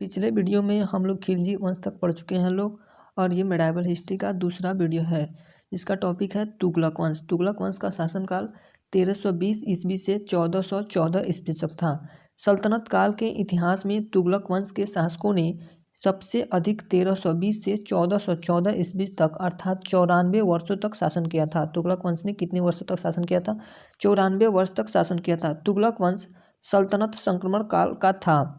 पिछले वीडियो में हम लोग खिलजी वंश तक पढ़ चुके हैं लोग। और ये मेडाइवल हिस्ट्री का दूसरा वीडियो है। इसका टॉपिक है तुगलक वंश। तुगलक वंश का शासनकाल 1320 ईस्वी से 1414 ईस्वी तक था। सल्तनत काल के इतिहास में तुगलक वंश के शासकों ने सबसे अधिक 1320 से 1414 ईस्वी तक अर्थात 94 वर्षों तक शासन किया था। तुगलक वंश ने कितने वर्षों तक शासन किया था? 94 वर्ष तक शासन किया था। तुगलक वंश सल्तनत संक्रमण काल का था।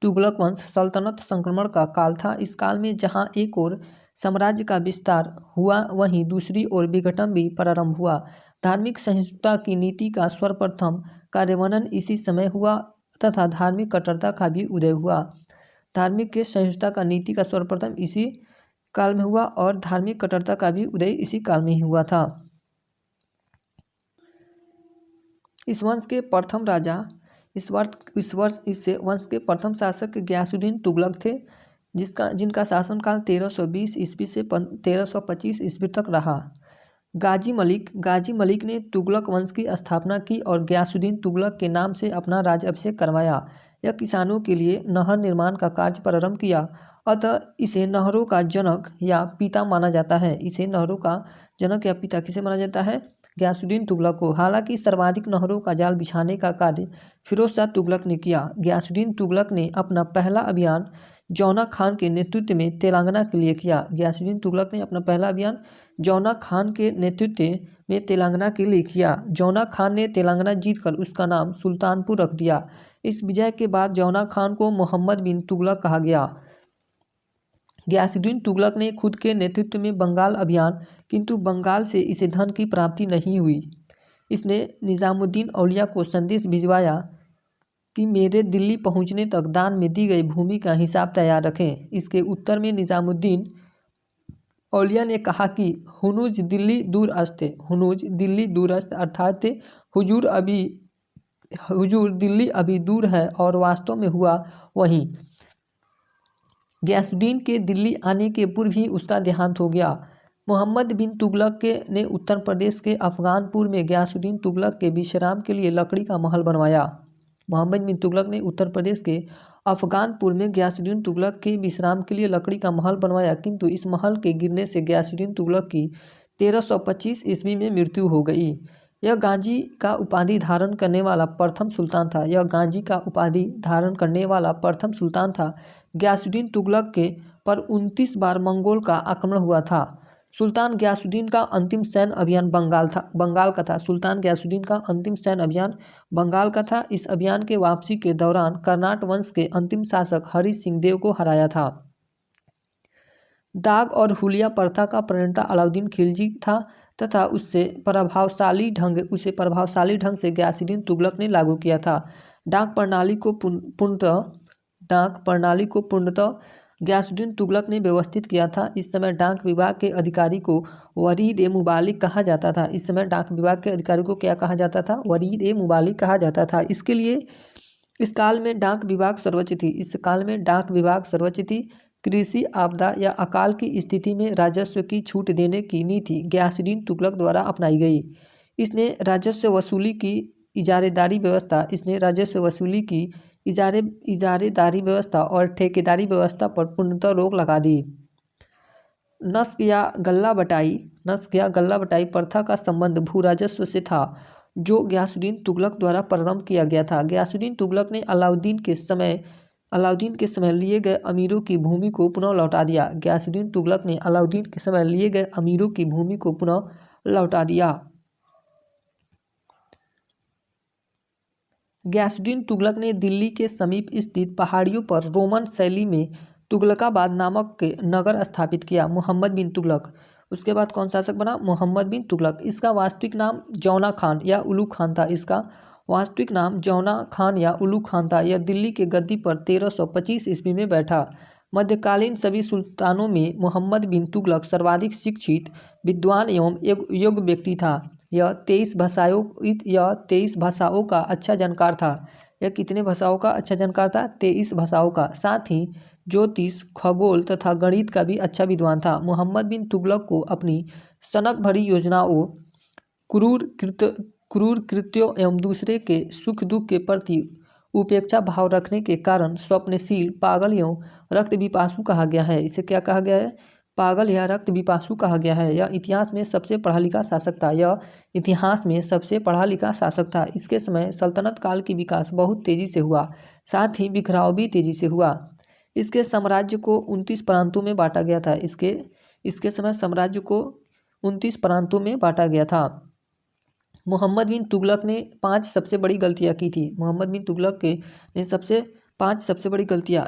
तुगलक वंश सल्तनत संक्रमण का काल था। इस काल में जहां एक ओर साम्राज्य का विस्तार हुआ, वहीं दूसरी ओर विघटन भी प्रारंभ हुआ। धार्मिक सहिष्णुता की नीति का सर्वप्रथम कार्यान्वयन इसी समय हुआ तथा धार्मिक कट्टरता का भी उदय हुआ। धार्मिक के सहिष्णुता का नीति का सर्वप्रथम इसी काल में हुआ और धार्मिक कट्टरता का भी उदय इसी काल में ही हुआ था। इस वंश के प्रथम राजा इस वंश के प्रथम शासक गयासुद्दीन तुगलक थे, जिनका शासनकाल 1320 ईस्वी से 1325 ईस्वी तक रहा। गाजी मलिक ने तुगलक वंश की स्थापना की और गयासुद्दीन तुगलक के नाम से अपना राज्याभिषेक करवाया। यह किसानों के लिए नहर निर्माण का कार्य प्रारंभ किया, अतः इसे नहरों का जनक या पिता माना जाता है। इसे नहरों का जनक या पिता किसे माना जाता है? गयासुद्दीन तुगलक को। हालांकि सर्वाधिक नहरों का जाल बिछाने का कार्य फिरोज शाह तुगलक ने किया। गयासुद्दीन तुगलक ने अपना पहला अभियान जौना खान के नेतृत्व में तेलंगाना के लिए किया। गयासुद्दीन तुगलक ने अपना पहला अभियान जौना खान के नेतृत्व में तेलंगाना के लिए किया। जौना खान ने तेलंगाना जीतकर उसका नाम सुल्तानपुर रख दिया। इस विजय के बाद जौना खान को मोहम्मद बिन तुगलक कहा गया। गयासुद्दीन तुगलक ने खुद के नेतृत्व में बंगाल अभियान, किंतु बंगाल से इसे धन की प्राप्ति नहीं हुई। इसने निजामुद्दीन औलिया को संदेश भिजवाया कि मेरे दिल्ली पहुंचने तक दान में दी गई भूमि का हिसाब तैयार रखें। इसके उत्तर में निजामुद्दीन औलिया ने कहा कि हुनूज दिल्ली दूरस्थ अर्थात हुजूर दिल्ली अभी दूर है और वास्तव में हुआ वहीं। गयासुद्दीन के दिल्ली आने के पूर्व ही उसका देहांत हो गया। मोहम्मद बिन तुगलक ने उत्तर प्रदेश के अफगानपुर में गयासुद्दीन तुगलक के विश्राम के लिए लकड़ी का महल बनवाया। मोहम्मद बिन तुगलक ने उत्तर प्रदेश के अफगानपुर में गयासुद्दीन तुगलक के विश्राम के लिए लकड़ी का महल बनवाया, किंतु इस महल के गिरने से गयासुद्दीन तुगलक की 1325 ईस्वी में मृत्यु हो गई। यह गाजी का उपाधि धारण करने वाला प्रथम सुल्तान था। गयासुद्दीन तुगलक के पर 29 बार मंगोल का आक्रमण हुआ था। सुल्तान गयासुद्दीन का अंतिम सैन्य अभियान बंगाल का था। सुल्तान गयासुद्दीन का अंतिम सैन्य अभियान बंगाल का था। इस अभियान के वापसी के दौरान कर्नाट वंश के अंतिम शासक हरि सिंह देव को हराया था। दाग और हुलिया प्रथा का प्रणेता अलाउद्दीन खिलजी था तथा उसे प्रभावशाली ढंग से गयासुद्दीन तुगलक ने लागू किया था। डाक प्रणाली को पूर्णतः गयासुद्दीन तुगलक ने व्यवस्थित किया था। इस समय डाक विभाग के अधिकारी को वरीद ए मुबालिक कहा जाता था। क्या कहा जाता था? वरीद ए मुबालिक कहा जाता था। इस काल में डाक विभाग सर्वोच्च थी। कृषि आपदा या अकाल की स्थिति में राजस्व की छूट देने की नीति गयासुद्दीन तुगलक द्वारा अपनाई गई। इसने राजस्व वसूली की इजारेदारी व्यवस्था और ठेकेदारी व्यवस्था पर पूर्णतः रोक लगा दी। नस्क या गल्ला बटाई प्रथा का संबंध भू राजस्व से था, जो गयासुद्दीन तुगलक द्वारा प्रारंभ किया गया था। गयासुद्दीन तुगलक ने अलाउद्दीन के समय लिए गए अमीरों की भूमि को पुनः लौटा दिया। गयासुद्दीन तुगलक ने दिल्ली के समीप स्थित पहाड़ियों पर रोमन शैली में तुगलकाबाद नामक नगर स्थापित किया। मोहम्मद बिन तुगलक। उसके बाद कौन शासक बना? मोहम्मद बिन तुगलक। इसका वास्तविक नाम जौना खान या उलू खान था। यह दिल्ली के गद्दी पर 1325 ईस्वी में बैठा। मध्यकालीन सभी सुल्तानों में मोहम्मद बिन तुगलक सर्वाधिक शिक्षित, विद्वान एवं योग्य व्यक्ति था। यह 23 भाषाओं का अच्छा जानकार था। यह कितने भाषाओं का अच्छा जानकार था? 23 भाषाओं का। साथ ही ज्योतिष, खगोल तथा गणित का भी अच्छा विद्वान था। मोहम्मद बिन तुगलक को अपनी सनक भरी योजनाओं, क्रूर कृत्यों एवं दूसरे के सुख दुख के प्रति उपेक्षा भाव रखने के कारण स्वप्नशील, पागल एवं रक्त पिपासु कहा गया है। इसे क्या कहा गया है? पागल या रक्त पिपासु कहा गया है। यह इतिहास में सबसे पढ़ा लिखा शासक था। यह इतिहास में सबसे पढ़ा लिखा शासक था। इसके समय सल्तनत काल की विकास बहुत तेजी से हुआ, साथ ही बिखराव भी तेजी से हुआ। इसके साम्राज्य को 29 प्रांतों में बांटा गया था। इसके समय साम्राज्य को 29 प्रांतों में बांटा गया था। मोहम्मद बिन तुगलक ने 5 सबसे बड़ी गलतियां की थी। मोहम्मद बिन तुगलक के ने 5 सबसे बड़ी गलतियां,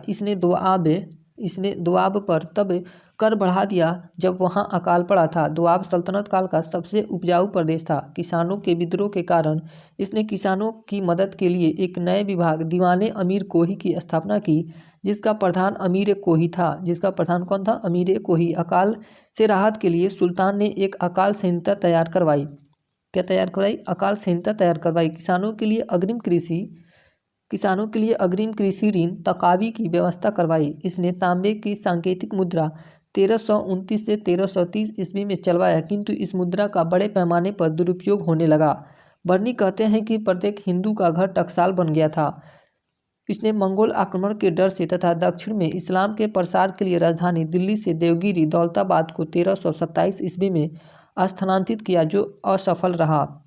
इसने दोआब पर तब कर बढ़ा दिया जब वहां अकाल पड़ा था। दोआब सल्तनत काल का सबसे उपजाऊ प्रदेश था। किसानों के विद्रोह के कारण इसने किसानों की मदद के लिए एक नए विभाग दीवाने अमीर कोही की स्थापना की, जिसका प्रधान अमीर कोही था। जिसका प्रधान कौन था? अमीर कोही। अकाल से राहत के लिए सुल्तान ने एक अकाल संहिता तैयार करवाई। क्या तैयार करवाई? अकाल संहिता तैयार करवाई। किसानों के लिए अग्रिम कृषि ऋण तकावी की व्यवस्था करवाई। इसने तांबे की सांकेतिक मुद्रा 1329 से 1330 ईस्वी में चलवाया, किंतु इस मुद्रा का बड़े पैमाने पर दुरुपयोग होने लगा। बर्नी कहते हैं कि प्रत्येक हिंदू का घर टकसाल बन गया था। इसने मंगोल आक्रमण के डर से तथा दक्षिण में इस्लाम के प्रसार के लिए राजधानी दिल्ली से देवगिरी दौलताबाद को 1327 ईस्वी में स्थानांतरित किया, जो असफल रहा।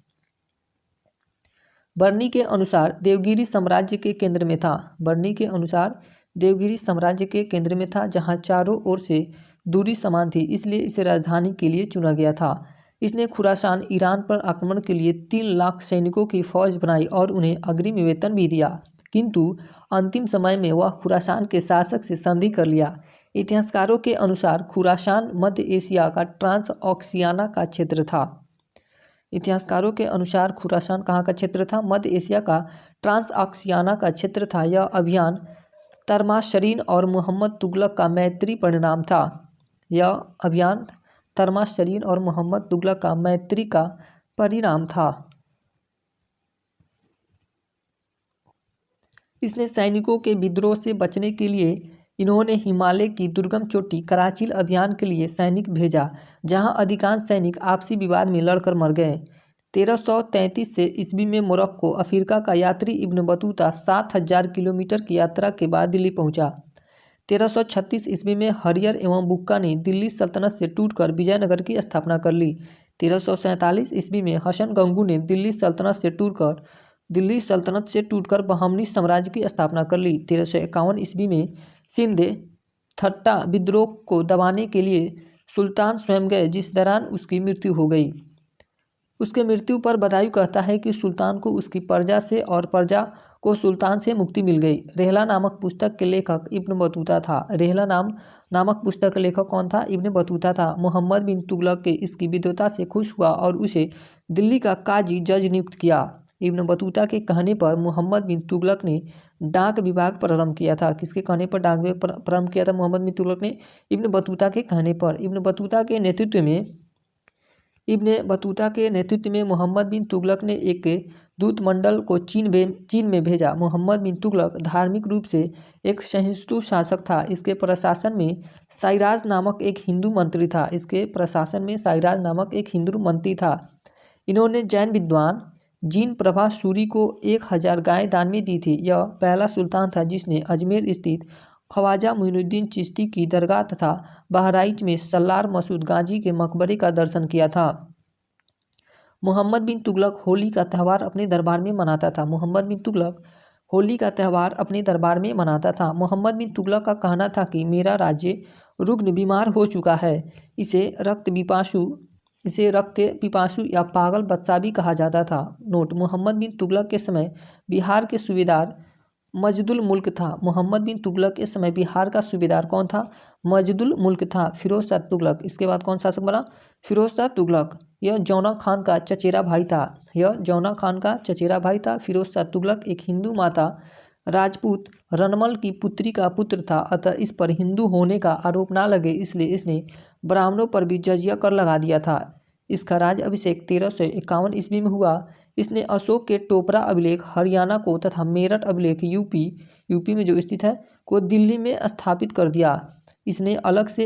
बर्नी के अनुसार देवगिरी साम्राज्य के केंद्र में था। बर्नी के अनुसार देवगिरी साम्राज्य के केंद्र में था, जहां चारों ओर से दूरी समान थी, इसलिए इसे राजधानी के लिए चुना गया था। इसने खुरासान ईरान पर आक्रमण के लिए 3 लाख सैनिकों की फौज बनाई और उन्हें अग्रिम वेतन भी दिया, किंतु अंतिम समय में वह खुरासान के शासक से संधि कर लिया। इतिहासकारों के अनुसार खुरासान मध्य एशिया का ट्रांस ऑक्सियाना का क्षेत्र था। इतिहासकारों के अनुसार खुरासान कहाँ का क्षेत्र था? मध्य एशिया का ट्रांस ऑक्सियाना का क्षेत्र था। यह अभियान तर्माशरीन और मोहम्मद तुगलक का मैत्री परिणाम था। यह अभियान तर्माशरीन और मोहम्मद तुगलक का मैत्री का परिणाम था। इसने सैनिकों के विद्रोह से बचने के लिए इन्होंने हिमालय की दुर्गम चोटी कराचिल अभियान के लिए सैनिक भेजा, जहां अधिकांश सैनिक आपसी विवाद में लड़कर मर गए। 1333 से ईस्वी में मोरक्को अफ्रीका का यात्री इब्न बतूता 7000 किलोमीटर की यात्रा के बाद दिल्ली पहुंचा। 1336 ईस्वी में हरियर एवं बुक्का ने दिल्ली सल्तनत से टूटकर विजयनगर की स्थापना कर ली। 1347 ईस्वी में हसन गंगू ने दिल्ली सल्तनत से टूटकर बहमनी साम्राज्य की स्थापना कर ली। 1351 ईस्वी में सिंध थट्टा विद्रोह को दबाने के लिए सुल्तान स्वयं गए, जिस दौरान उसकी मृत्यु हो गई। उसके मृत्यु पर बदायूं कहता है कि सुल्तान को उसकी प्रजा से और प्रजा को सुल्तान से मुक्ति मिल गई। रेहला नामक पुस्तक के लेखक इब्न बतूता था। रेहला नामक पुस्तक का लेखक कौन था? इब्न बतूता था। मोहम्मद बिन तुगलक के इसकी विद्वता से खुश हुआ और उसे दिल्ली का काजी जज नियुक्त किया। इब्न बतूता के कहने पर मोहम्मद बिन तुगलक ने डाक विभाग प्रारंभ किया था। किसके कहने पर डाक विभाग प्रारंभ किया था? मोहम्मद बिन तुगलक ने इब्न बतूता के कहने पर। इब्न बतूता के नेतृत्व में मोहम्मद बिन तुगलक ने एक दूत मंडल को चीन में भेजा। मोहम्मद बिन तुगलक धार्मिक रूप से एक सहिष्णु शासक था। इसके प्रशासन में साइराज नामक एक हिंदू मंत्री था। इन्होंने जैन विद्वान जीन प्रभा सूरी को 1000 गाय दान में दी थी। यह पहला सुल्तान था जिसने अजमेर स्थित ख्वाजा मोइनुद्दीन चिश्ती की दरगाह तथा बहराइच में सल्लार मसूद गाजी के मकबरे का दर्शन किया था। मोहम्मद बिन तुगलक होली का त्यौहार अपने दरबार में मनाता था। मोहम्मद बिन तुगलक का कहना था कि मेरा राज्य रुग्ण बीमार हो चुका है। इसे रक्त पिपासु या पागल बच्चा भी कहा जाता था। नोट: मोहम्मद बिन तुगलक के समय बिहार के सूबेदार मजदुल मुल्क था। मोहम्मद बिन तुगलक के समय बिहार का सूबेदार कौन था? मजदुल मुल्क था। फिरोज शाह तुगलक, इसके बाद कौन शासक बना? फिरोज शाह तुगलक। यह जौना खान का चचेरा भाई था। फिरोज शाह तुगलक एक हिंदू माता राजपूत रनमल की पुत्री का पुत्र था, अतः इस पर हिंदू होने का आरोप ना लगे, इसलिए इसने ब्राह्मणों पर भी जजिया कर लगा दिया था। इसका राज्य अभिषेक 1351 ईस्वी में हुआ। इसने अशोक के टोपरा अभिलेख हरियाणा को तथा मेरठ अभिलेख यूपी में जो स्थित है को दिल्ली में स्थापित कर दिया। इसने अलग से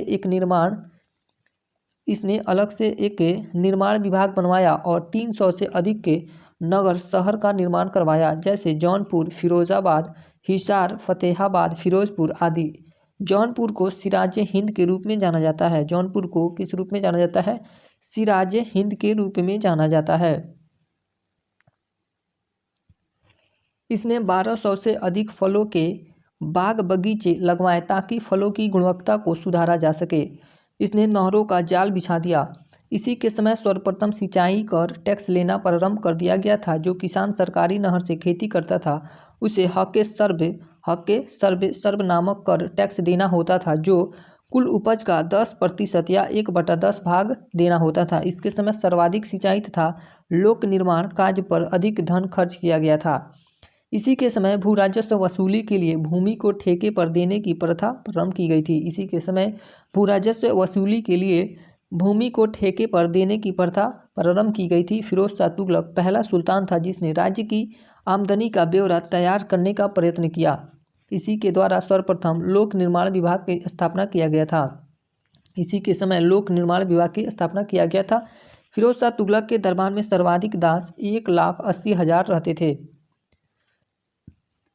एक निर्माण विभाग बनवाया और 300 से अधिक के नगर शहर का निर्माण करवाया, जैसे जौनपुर, फिरोजाबाद, हिसार, फतेहाबाद, फिरोजपुर आदि। जौनपुर को सिराज हिंद के रूप में जाना जाता है। जौनपुर को किस रूप में जाना जाता है? सिराज हिंद के रूप में जाना जाता है। इसने 1200 से अधिक फलों के बाग बगीचे लगवाए ताकि फलों की गुणवत्ता को सुधारा जा सके। इसने नहरों का जाल बिछा दिया। इसी के समय सर्वप्रथम सिंचाई कर टैक्स लेना प्रारंभ कर दिया गया था। जो किसान सरकारी नहर से खेती करता था उसे हक़-ए-सर्व नामक कर टैक्स देना होता था, जो कुल उपज का 10% या 1/10 भाग देना होता था। इसके समय सर्वाधिक सिंचाई तथा लोक निर्माण कार्य पर अधिक धन खर्च किया गया था। इसी के समय भू राजस्व वसूली के लिए भूमि को ठेके पर देने की प्रथा प्रारंभ की गई थी। इसी के समय भू राजस्व वसूली के लिए भूमि को ठेके पर देने की प्रथा प्रारंभ की गई थी। फिरोज शाह तुगलक पहला सुल्तान था जिसने राज्य की आमदनी का ब्यौरा तैयार करने का प्रयत्न किया। इसी के द्वारा सर्वप्रथम लोक निर्माण विभाग की स्थापना किया गया था। इसी के समय लोक निर्माण विभाग की स्थापना किया गया था। फिरोज शाह तुगलक के दरबार में सर्वाधिक दास 1,80,000 रहते थे।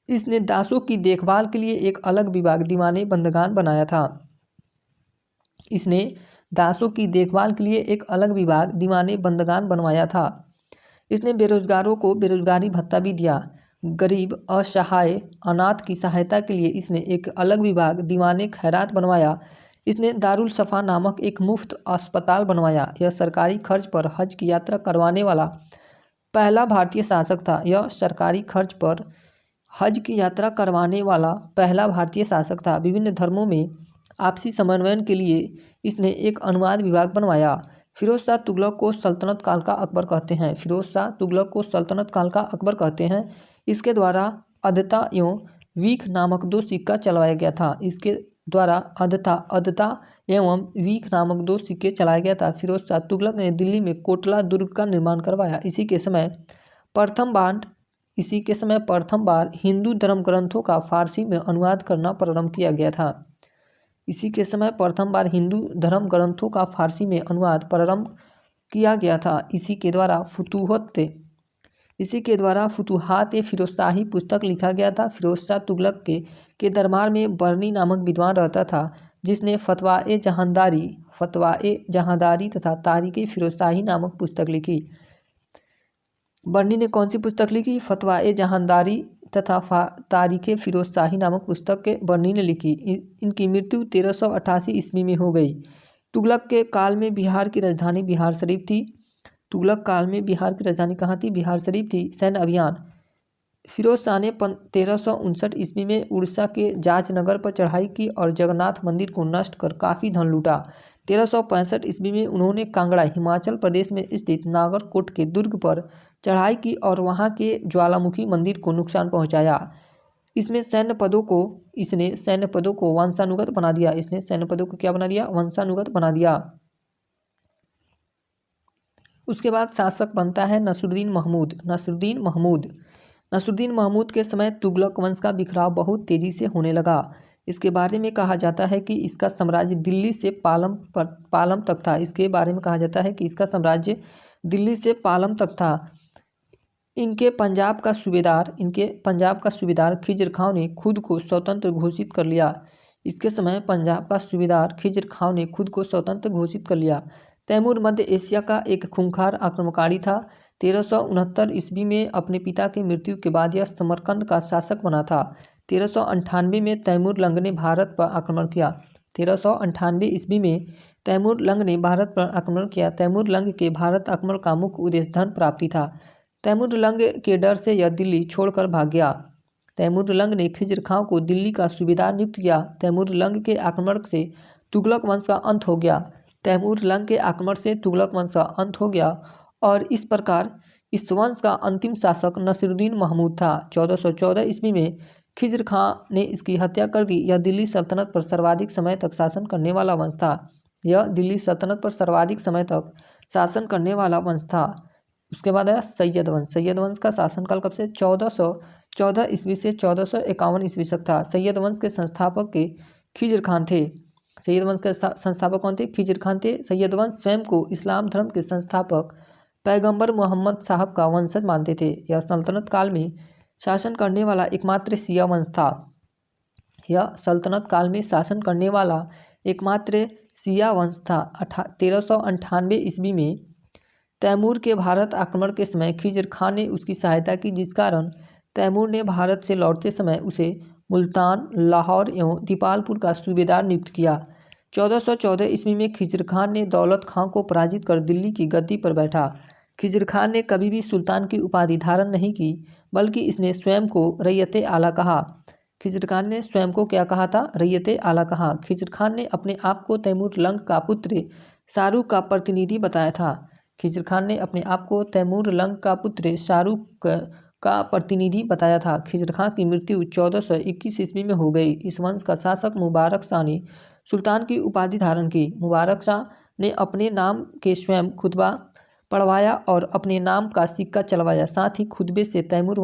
इसने दासों की देखभाल के लिए एक अलग विभाग दीवाने बंदगान बनाया था। इसने दासों की देखभाल के लिए एक अलग विभाग दीवाने बंदगान बनवाया था। इसने बेरोजगारों को बेरोजगारी भत्ता भी दिया। गरीब, असहाय, अनाथ की सहायता के लिए इसने एक अलग विभाग दीवाने खैरात बनवाया। इसने दारुल सफ़ा नामक एक मुफ्त अस्पताल बनवाया। यह सरकारी खर्च पर हज की यात्रा करवाने वाला पहला भारतीय शासक था। यह सरकारी खर्च पर हज की यात्रा करवाने वाला पहला भारतीय शासक था। विभिन्न धर्मों में आपसी समन्वय के लिए इसने एक अनुवाद विभाग बनवाया। फिरोज शाह तुगलक को सल्तनत काल का अकबर कहते हैं। फिरोज शाह तुगलक को सल्तनत काल का अकबर कहते हैं। इसके द्वारा अदता एवं वीख नामक 2 सिक्का चलवाया गया था। इसके द्वारा अदता एवं वीख नामक 2 सिक्के चलाया गया था। फिरोज शाह तुगलक ने दिल्ली में कोटला दुर्ग का निर्माण करवाया। इसी के समय प्रथम बार हिंदू धर्म ग्रंथों का फारसी में अनुवाद करना प्रारंभ किया गया था। इसी के समय प्रथम बार हिंदू धर्म ग्रंथों का फारसी में अनुवाद प्रारंभ किया गया था। इसी के द्वारा फुतूहात-ए-फिरोजशाही पुस्तक लिखा गया था। फिरोज शाह तुगलक के दरबार में बर्नी नामक विद्वान रहता था जिसने फतवा-ए-जहांदारी तथा तारीख़-ए-फिरोजशाही नामक पुस्तक लिखी। बर्नी ने कौन सी पुस्तक लिखी? फतवा-ए-जहांदारी तथा तारीख़-ए-फिरोजशाही नामक पुस्तक के बर्नी ने लिखी। इनकी मृत्यु 1388 ईस्वी में हो गई। तुगलक के काल में बिहार की राजधानी बिहार शरीफ थी। तुगलक काल में बिहार की राजधानी कहाँ थी? बिहार शरीफ थी। सैन्य अभियान। फिरोज शाह ने 1359 ईस्वी में उड़ीसा के जांचनगर पर चढ़ाई की और जगन्नाथ मंदिर को नष्ट कर काफ़ी धन लूटा। 1365 ईस्वी में उन्होंने कांगड़ा, हिमाचल प्रदेश में स्थित नागरकोट के दुर्ग पर चढ़ाई की और वहां के ज्वालामुखी मंदिर को नुकसान पहुंचाया। इसने सैन्य पदों को वंशानुगत बना दिया। इसने सैन्य पदों को क्या बना दिया? वंशानुगत बना दिया। उसके बाद शासक बनता है नसरुद्दीन महमूद के समय तुगलक वंश का बिखराव बहुत तेजी से होने लगा। इसके बारे में कहा जाता है कि इसका साम्राज्य दिल्ली से पालम तक था। इसके बारे में कहा जाता है कि इसका साम्राज्य दिल्ली से पालम तक था। इनके पंजाब का सूबेदार खिजर खां ने खुद को स्वतंत्र घोषित कर लिया। इसके समय पंजाब का सूबेदार खिजर खां ने खुद को स्वतंत्र घोषित कर लिया। तैमूर मध्य एशिया का एक खूंखार आक्रमणकारी था। 1369 ईस्वी में अपने पिता की मृत्यु के बाद यह समरकंद का शासक बना था। 1398 में तैमूर लंग ने भारत पर आक्रमण किया। 1398 ईस्वी में तैमूर लंग ने भारत पर आक्रमण किया। तैमूर लंग के भारत आक्रमण का मुख्य उद्देश्य धन प्राप्ति था। तैमूर लंग के डर से यह दिल्ली छोड़कर भाग गया। तैमूर लंग ने खिजर खां को दिल्ली का सूबेदार नियुक्त किया। तैमूर लंग के आक्रमण से तुगलक वंश का अंत हो गया। और इस प्रकार इस वंश का अंतिम शासक नसीरुद्दीन महमूद था। 1414 ईस्वी में खिजर खां ने इसकी हत्या कर दी। यह दिल्ली सल्तनत पर सर्वाधिक समय तक शासन करने वाला वंश था। उसके बाद आया सैयद वंश का शासनकाल कब से? 1414 ईस्वी से 1451 ईस्वी तक था। सैयद वंश के संस्थापक के खिजर खान थे। सैयद वंश के संस्थापक कौन थे? खिजर खान थे। सैयद वंश स्वयं को इस्लाम धर्म के संस्थापक पैगंबर मोहम्मद साहब का वंशज मानते थे। यह सल्तनत काल में शासन करने वाला एकमात्र शिया वंश था। यह सल्तनत काल में शासन करने वाला एकमात्र शिया वंश था। 1398 ईस्वी में तैमूर के भारत आक्रमण के समय खिज़र खान ने उसकी सहायता की, जिस कारण तैमूर ने भारत से लौटते समय उसे मुल्तान, लाहौर एवं दीपालपुर का सूबेदार नियुक्त किया। 1414 ईस्वी में खिज़र खान ने दौलत खां को पराजित कर दिल्ली की गद्दी पर बैठा। खिज़र खान ने कभी भी सुल्तान की उपाधि धारण नहीं की, बल्कि इसने स्वयं को रैयत आला कहा। खिज़र खान ने स्वयं को क्या कहा था? रैयत आला कहा। खिज़र खान ने अपने आप को तैमूर लंग का पुत्र शाहरुख का प्रतिनिधि बताया था। खिज़र खान ने अपने आप को तैमूर लंग का पुत्र शाहरुख का प्रतिनिधि बताया था। खिज़र खान की मृत्यु 1421 ईस्वी में हो गई। इस वंश का शासक मुबारक शाह ने सुल्तान की उपाधि धारण की। मुबारक शाह ने अपने नाम के स्वयं खुतबा पढ़वाया और अपने नाम का सिक्का चलवाया। साथ ही खुतबे से तैमूर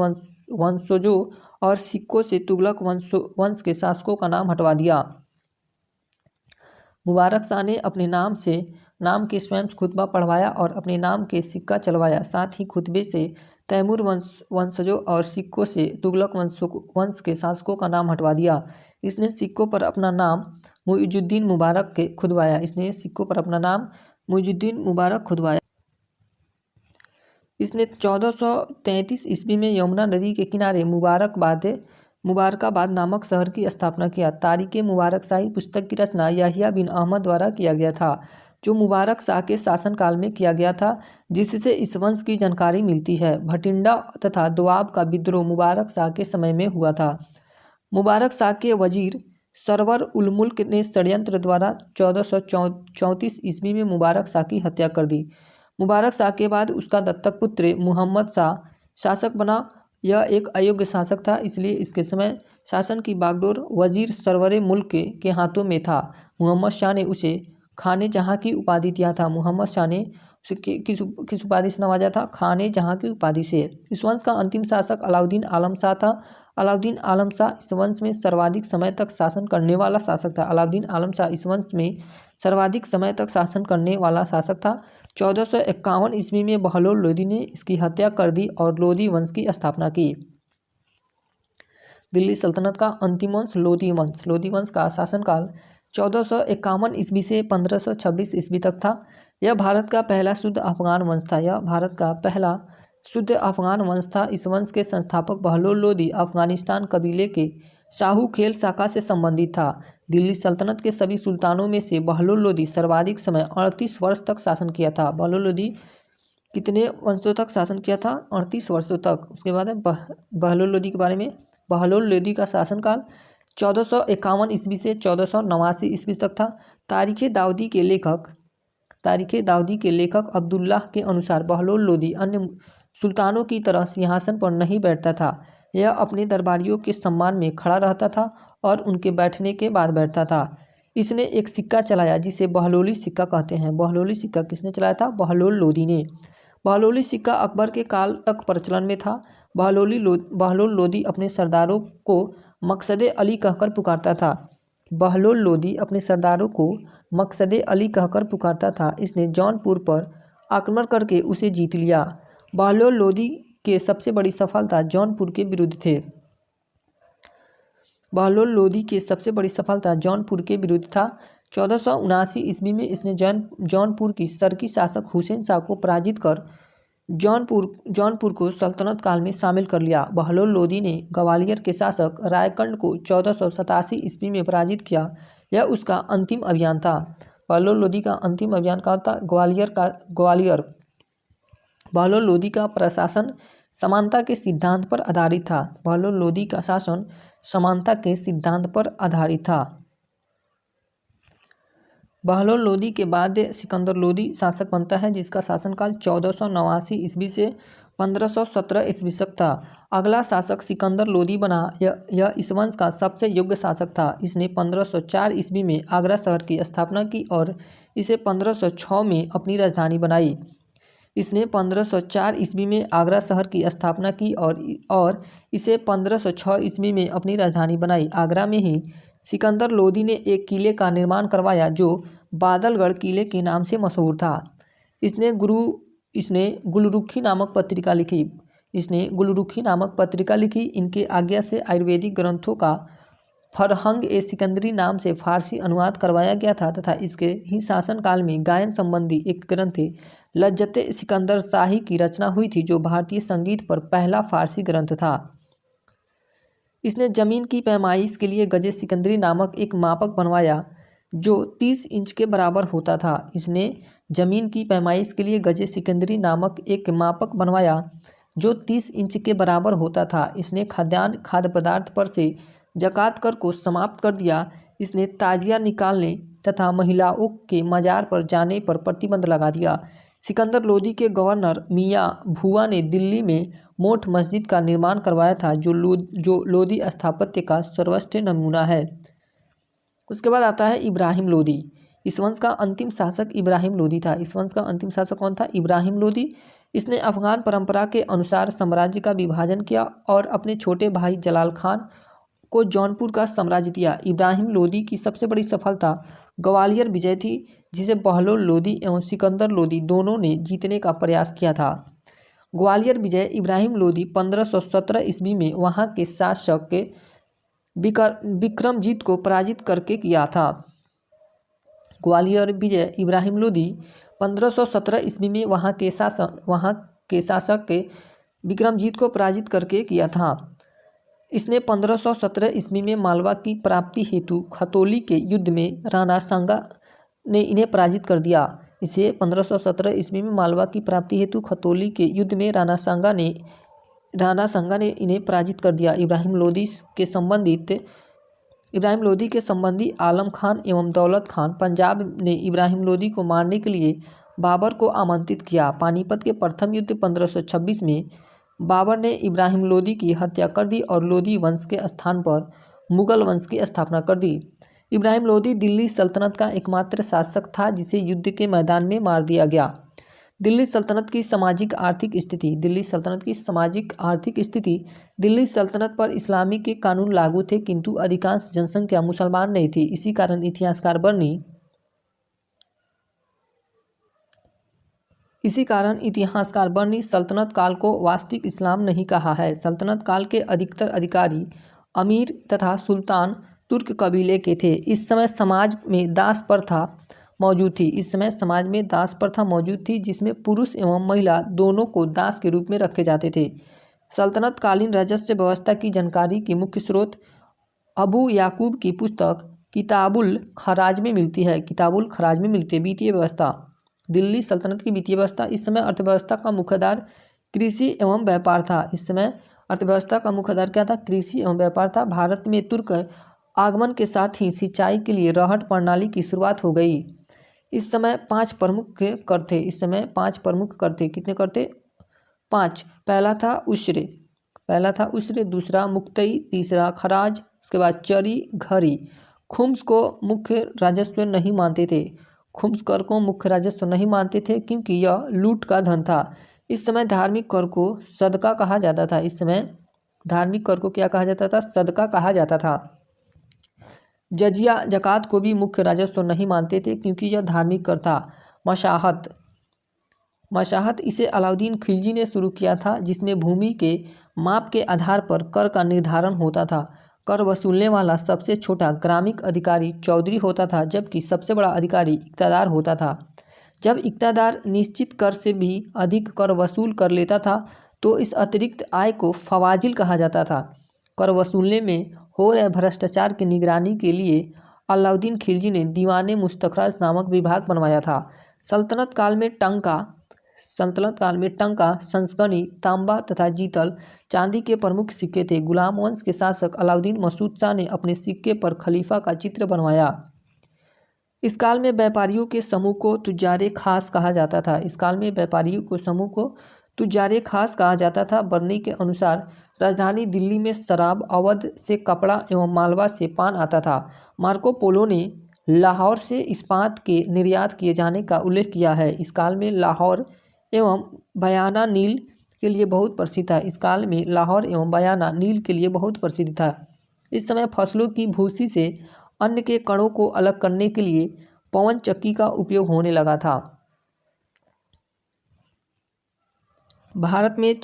वंशजों और सिक्कों से तुगलक वंश के शासकों का नाम हटवा दिया। मुबारक शाह ने अपने नाम के स्वयं खुतबा पढ़वाया और अपने नाम के सिक्का चलवाया। साथ ही खुतबे से तैमूर वंशजों और सिक्कों से तुगलक वंश के शासकों का नाम हटवा दिया। इसने सिक्कों पर अपना नाम मुइजुद्दीन मुबारक के खुदवाया। इसने 1433 ईस्वी में यमुना नदी के किनारे मुबारकाबाद नामक शहर की स्थापना किया। तारीख़ मुबारक शाही पुस्तक की रचना याहिया बिन अहमद द्वारा किया गया था, जो मुबारक शाह के शासनकाल में किया गया था, जिससे इस वंश की जानकारी मिलती है। भटिंडा तथा दोआब का विद्रोह मुबारक शाह के समय में हुआ था। मुबारक शाह के वजीर सरवर उल मुल्क ने षड्यंत्र द्वारा 1434 ईस्वी में मुबारक शाह की हत्या कर दी। मुबारक शाह के बाद उसका दत्तक पुत्र मुहम्मद शाह शासक बना। यह एक अयोग्य शासक था, इसलिए इसके समय शासन की बागडोर वजीर सरवर मुल्क के हाथों में था। मुहम्मद शाह ने उसे खाने जहाँ की उपाधि दिया था। मुहम्मद शाह ने उसे किस उपाधि से नवाजा था? खाने जहाँ की उपाधि से। इस वंश का अंतिम शासक अलाउद्दीन आलम शाह था। अलाउद्दीन आलम शाह इस वंश में सर्वाधिक समय तक शासन करने वाला शासक था। अलाउद्दीन आलम शाह इस वंश में सर्वाधिक समय तक शासन करने वाला शासक था। 1451 ईस्वी में बहलोल लोदी ने इसकी हत्या कर दी और लोदी वंश की स्थापना की। दिल्ली सल्तनत का अंतिम वंश लोदी वंश। लोदी वंश का शासनकाल 1451 ईस्वी से 1526 ईस्वी तक था। यह भारत का पहला शुद्ध अफगान वंश था। इस वंश के संस्थापक बहलोल लोदी अफगानिस्तान कबीले के शाहू खेल शाखा से संबंधित था। दिल्ली सल्तनत के सभी सुल्तानों में से बहलोल लोदी सर्वाधिक समय 38 वर्ष तक शासन किया था। बहलोल लोदी कितने वर्षों तक शासन किया था? 38 वर्षों तक। उसके बाद है बहलोल लोदी के बारे में। बहलोल लोदी का शासनकाल 1451 ईस्वी से 1489 ईस्वी तक था। तारीख़ दाऊदी के लेखक अब्दुल्लाह के अनुसार बहलोल लोदी अन्य सुल्तानों की तरह सिंहासन पर नहीं बैठता था। यह अपने दरबारियों के सम्मान में खड़ा रहता था और उनके बैठने के बाद बैठता था। इसने एक सिक्का चलाया जिसे बहलोली सिक्का कहते हैं। बहलोली सिक्का किसने चलाया था? बहलोल लोदी ने। बहलोली सिक्का अकबर के काल तक प्रचलन में था। बहलोल लोदी अपने सरदारों को मकसदे अली कहकर पुकारता था। बहलोल लोदी अपने सरदारों को मकसदे अली कहकर पुकारता था। इसने जौनपुर पर आक्रमण करके उसे जीत लिया। बहलोल लोदी के सबसे बड़ी सफलता जौनपुर के विरुद्ध थे। बहलोल लोदी की सबसे बड़ी सफलता जौनपुर के विरुद्ध था। 1479 ईस्वी में इसने जौनपुर की सरकी शासक हुसैन शाह को पराजित कर जौनपुर को सल्तनत काल में शामिल कर लिया। बहलोल लोदी ने ग्वालियर के शासक रायकंड को 1487 ईस्वी में पराजित किया। यह उसका अंतिम अभियान था। बहलोल लोदी का अंतिम अभियान कहाँ था? ग्वालियर। बहलोल लोदी का प्रशासन समानता के सिद्धांत पर आधारित था। बहलोल लोदी का शासन समानता के सिद्धांत पर आधारित था। बहलोल लोदी के बाद सिकंदर लोदी शासक बनता है, जिसका शासनकाल 1489 ईस्वी से 1517 ईस्वी तक था। अगला शासक सिकंदर लोदी बना। यह इस वंश का सबसे योग्य शासक था। इसने 1504 ईस्वी में आगरा शहर की स्थापना की और इसे 1506 में अपनी राजधानी बनाई। इसने 1504 ईस्वी में आगरा शहर की स्थापना की और इसे 1506 ईस्वी में अपनी राजधानी बनाई। आगरा में ही सिकंदर लोदी ने एक किले का निर्माण करवाया जो बादलगढ़ किले के नाम से मशहूर था। इसने इसने गुलरुखी नामक पत्रिका लिखी। इनके आज्ञा से आयुर्वेदिक ग्रंथों का फरहंग ए सिकंदरी नाम से फारसी अनुवाद करवाया गया था तथा इसके ही शासनकाल में गायन संबंधी एक ग्रंथ लज्जते सिकंदर शाही की रचना हुई थी, जो भारतीय संगीत पर पहला फारसी ग्रंथ था। इसने जमीन की पैमाइश के लिए गजे सिकंदरी नामक एक मापक बनवाया जो 30 इंच के बराबर होता था। इसने जमीन की पैमाइश के लिए गजे सिकंदरी नामक एक मापक बनवाया जो 30 इंच के बराबर होता था। इसने खाद्य पदार्थ पर से ज़कात कर को समाप्त कर दिया। इसने ताजिया निकालने तथा महिलाओं के मजार पर जाने पर प्रतिबंध लगा दिया। सिकंदर लोदी के गवर्नर मियाँ भुआ ने दिल्ली में मोठ मस्जिद का निर्माण करवाया था, जो लोदी स्थापत्य का सर्वश्रेष्ठ नमूना है। उसके बाद आता है इब्राहिम लोदी। इस वंश का अंतिम शासक इब्राहिम लोदी था। इस वंश का अंतिम शासक कौन था? इब्राहिम लोदी। इसने अफगान परंपरा के अनुसार साम्राज्य का विभाजन किया और अपने छोटे भाई जलाल खान को जौनपुर का साम्राज्य दिया। इब्राहिम लोदी की सबसे बड़ी सफलता ग्वालियर विजय थी, जिसे बहलोल लोदी एवं सिकंदर लोदी दोनों ने जीतने का प्रयास किया था। ग्वालियर विजय इब्राहिम लोदी 1517 ईस्वी में वहां के शासक विक्रमजीत को पराजित करके किया था। ग्वालियर विजय इब्राहिम लोदी 1517 ईस्वी में वहां के शासक विक्रमजीत को पराजित करके किया था। इसने 1517 ईस्वी में मालवा की प्राप्ति हेतु खतौली के युद्ध में राणा सांगा ने इन्हें पराजित कर दिया। इसे 1517 ईस्वी में मालवा की प्राप्ति हेतु खतौली के युद्ध में राणा सांगा ने इन्हें पराजित कर दिया। इब्राहिम लोदी के संबंधी आलम खान एवं दौलत खान पंजाब ने इब्राहिम लोदी को मारने के लिए बाबर को आमंत्रित किया। पानीपत के प्रथम युद्ध 1526 में बाबर ने इब्राहिम लोदी की हत्या कर दी और लोदी वंश के स्थान पर मुगल वंश की स्थापना कर दी। इब्राहिम लोदी दिल्ली सल्तनत का एकमात्र शासक था जिसे युद्ध के मैदान में मार दिया गया। दिल्ली सल्तनत की सामाजिक आर्थिक स्थिति दिल्ली सल्तनत पर इस्लामी के कानून लागू थे, किंतु अधिकांश जनसंख्या मुसलमान नहीं थी। इसी कारण इतिहासकार बर्नी सल्तनत काल को वास्तविक इस्लाम नहीं कहा है। सल्तनत काल के अधिकतर अधिकारी अमीर तथा सुल्तान तुर्क कबीले के थे। इस समय समाज में दास प्रथा मौजूद थी जिसमें पुरुष एवं महिला दोनों को दास के रूप में रखे जाते थे। सल्तनत कालीन राजस्व व्यवस्था की जानकारी की मुख्य स्रोत अबू याकूब की पुस्तक किताबुल खराज में मिलती है। वित्तीय व्यवस्था दिल्ली सल्तनत की वित्तीय व्यवस्था। इस समय अर्थव्यवस्था का मुख्य आधार कृषि एवं व्यापार था। भारत में तुर्क आगमन के साथ ही सिंचाई के लिए रहट प्रणाली की शुरुआत हो गई। इस समय 5 प्रमुख कर थे। कितने कर थे? 5। पहला था उश्र, दूसरा मुक्तई, तीसरा खराज, उसके बाद चरी, घरी। खुम्स को मुख्य राजस्व नहीं मानते थे। खुम्स कर को मुख्य राजस्व नहीं मानते थे क्योंकि यह लूट का धन था। इस समय धार्मिक कर को सदका कहा जाता था। सदका कहा जाता था। जजिया ज़कात को भी मुख्य राजस्व नहीं मानते थे क्योंकि यह धार्मिक कर था। मशाहत इसे अलाउद्दीन खिलजी ने शुरू किया था, जिसमें भूमि के माप के आधार पर कर का निर्धारण होता था। कर वसूलने वाला सबसे छोटा ग्रामिक अधिकारी चौधरी होता था, जबकि सबसे बड़ा अधिकारी इक्तादार होता था। जब इक्तादार निश्चित कर से भी अधिक कर वसूल कर लेता था तो इस अतिरिक्त आय को फवाजिल कहा जाता था। कर वसूलने में हो रहे भ्रष्टाचार की निगरानी के लिए अलाउद्दीन खिलजी ने दीवाने मुस्तखरज नामक विभाग बनवाया था। सल्तनत काल में टंका, संस्कनी, तांबा तथा जीतल चांदी के प्रमुख सिक्के थे। गुलाम वंश के शासक अलाउद्दीन मसूद शाह ने अपने सिक्के पर खलीफा का चित्र बनवाया। इस काल में व्यापारियों के समूह को तुजारे खास कहा जाता था। बर्नी के अनुसार राजधानी दिल्ली में शराब, अवध से कपड़ा एवं मालवा से पान आता था। मार्को पोलो ने लाहौर से इस्पात के निर्यात किए जाने का उल्लेख किया है। इस काल में लाहौर एवं बयाना नील के लिए बहुत प्रसिद्ध था। इस समय फसलों की भूसी से अन्न के कणों को अलग करने के लिए पवन चक्की का उपयोग होने लगा था। भारत में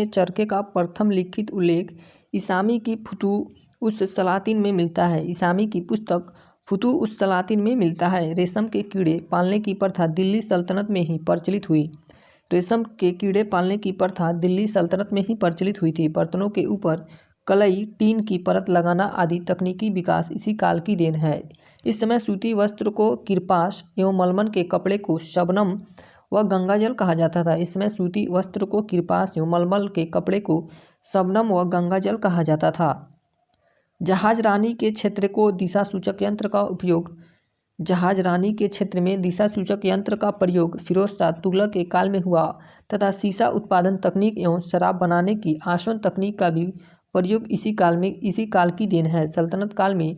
चरखे का प्रथम लिखित उल्लेख इसामी की फुतूह सलातीन में मिलता है। इसामी की पुस्तक फुतूह सलातीन में मिलता है। रेशम के कीड़े पालने की प्रथा दिल्ली सल्तनत में ही प्रचलित हुई। रेशम के कीड़े पालने की प्रथा दिल्ली सल्तनत में ही प्रचलित हुई थी। बर्तनों के ऊपर कलई, टीन की परत लगाना आदि तकनीकी विकास इसी काल की देन है। इस समय सूती वस्त्र को किरपास एवं मलमल के कपड़े को शबनम व गंगाजल कहा जाता था। इस समय सूती वस्त्र को किरपास एवं मलमल के कपड़े को शबनम व गंगाजल कहा जाता था। जहाजरानी के क्षेत्र को दिशा सूचक यंत्र का उपयोग जहाजरानी के क्षेत्र में दिशा सूचक यंत्र का प्रयोग फिरोज शाह तुगलक के काल में हुआ तथा सीसा उत्पादन तकनीक एवं शराब बनाने की आसवन तकनीक का भी प्रयोग इसी काल की देन है। सल्तनत काल में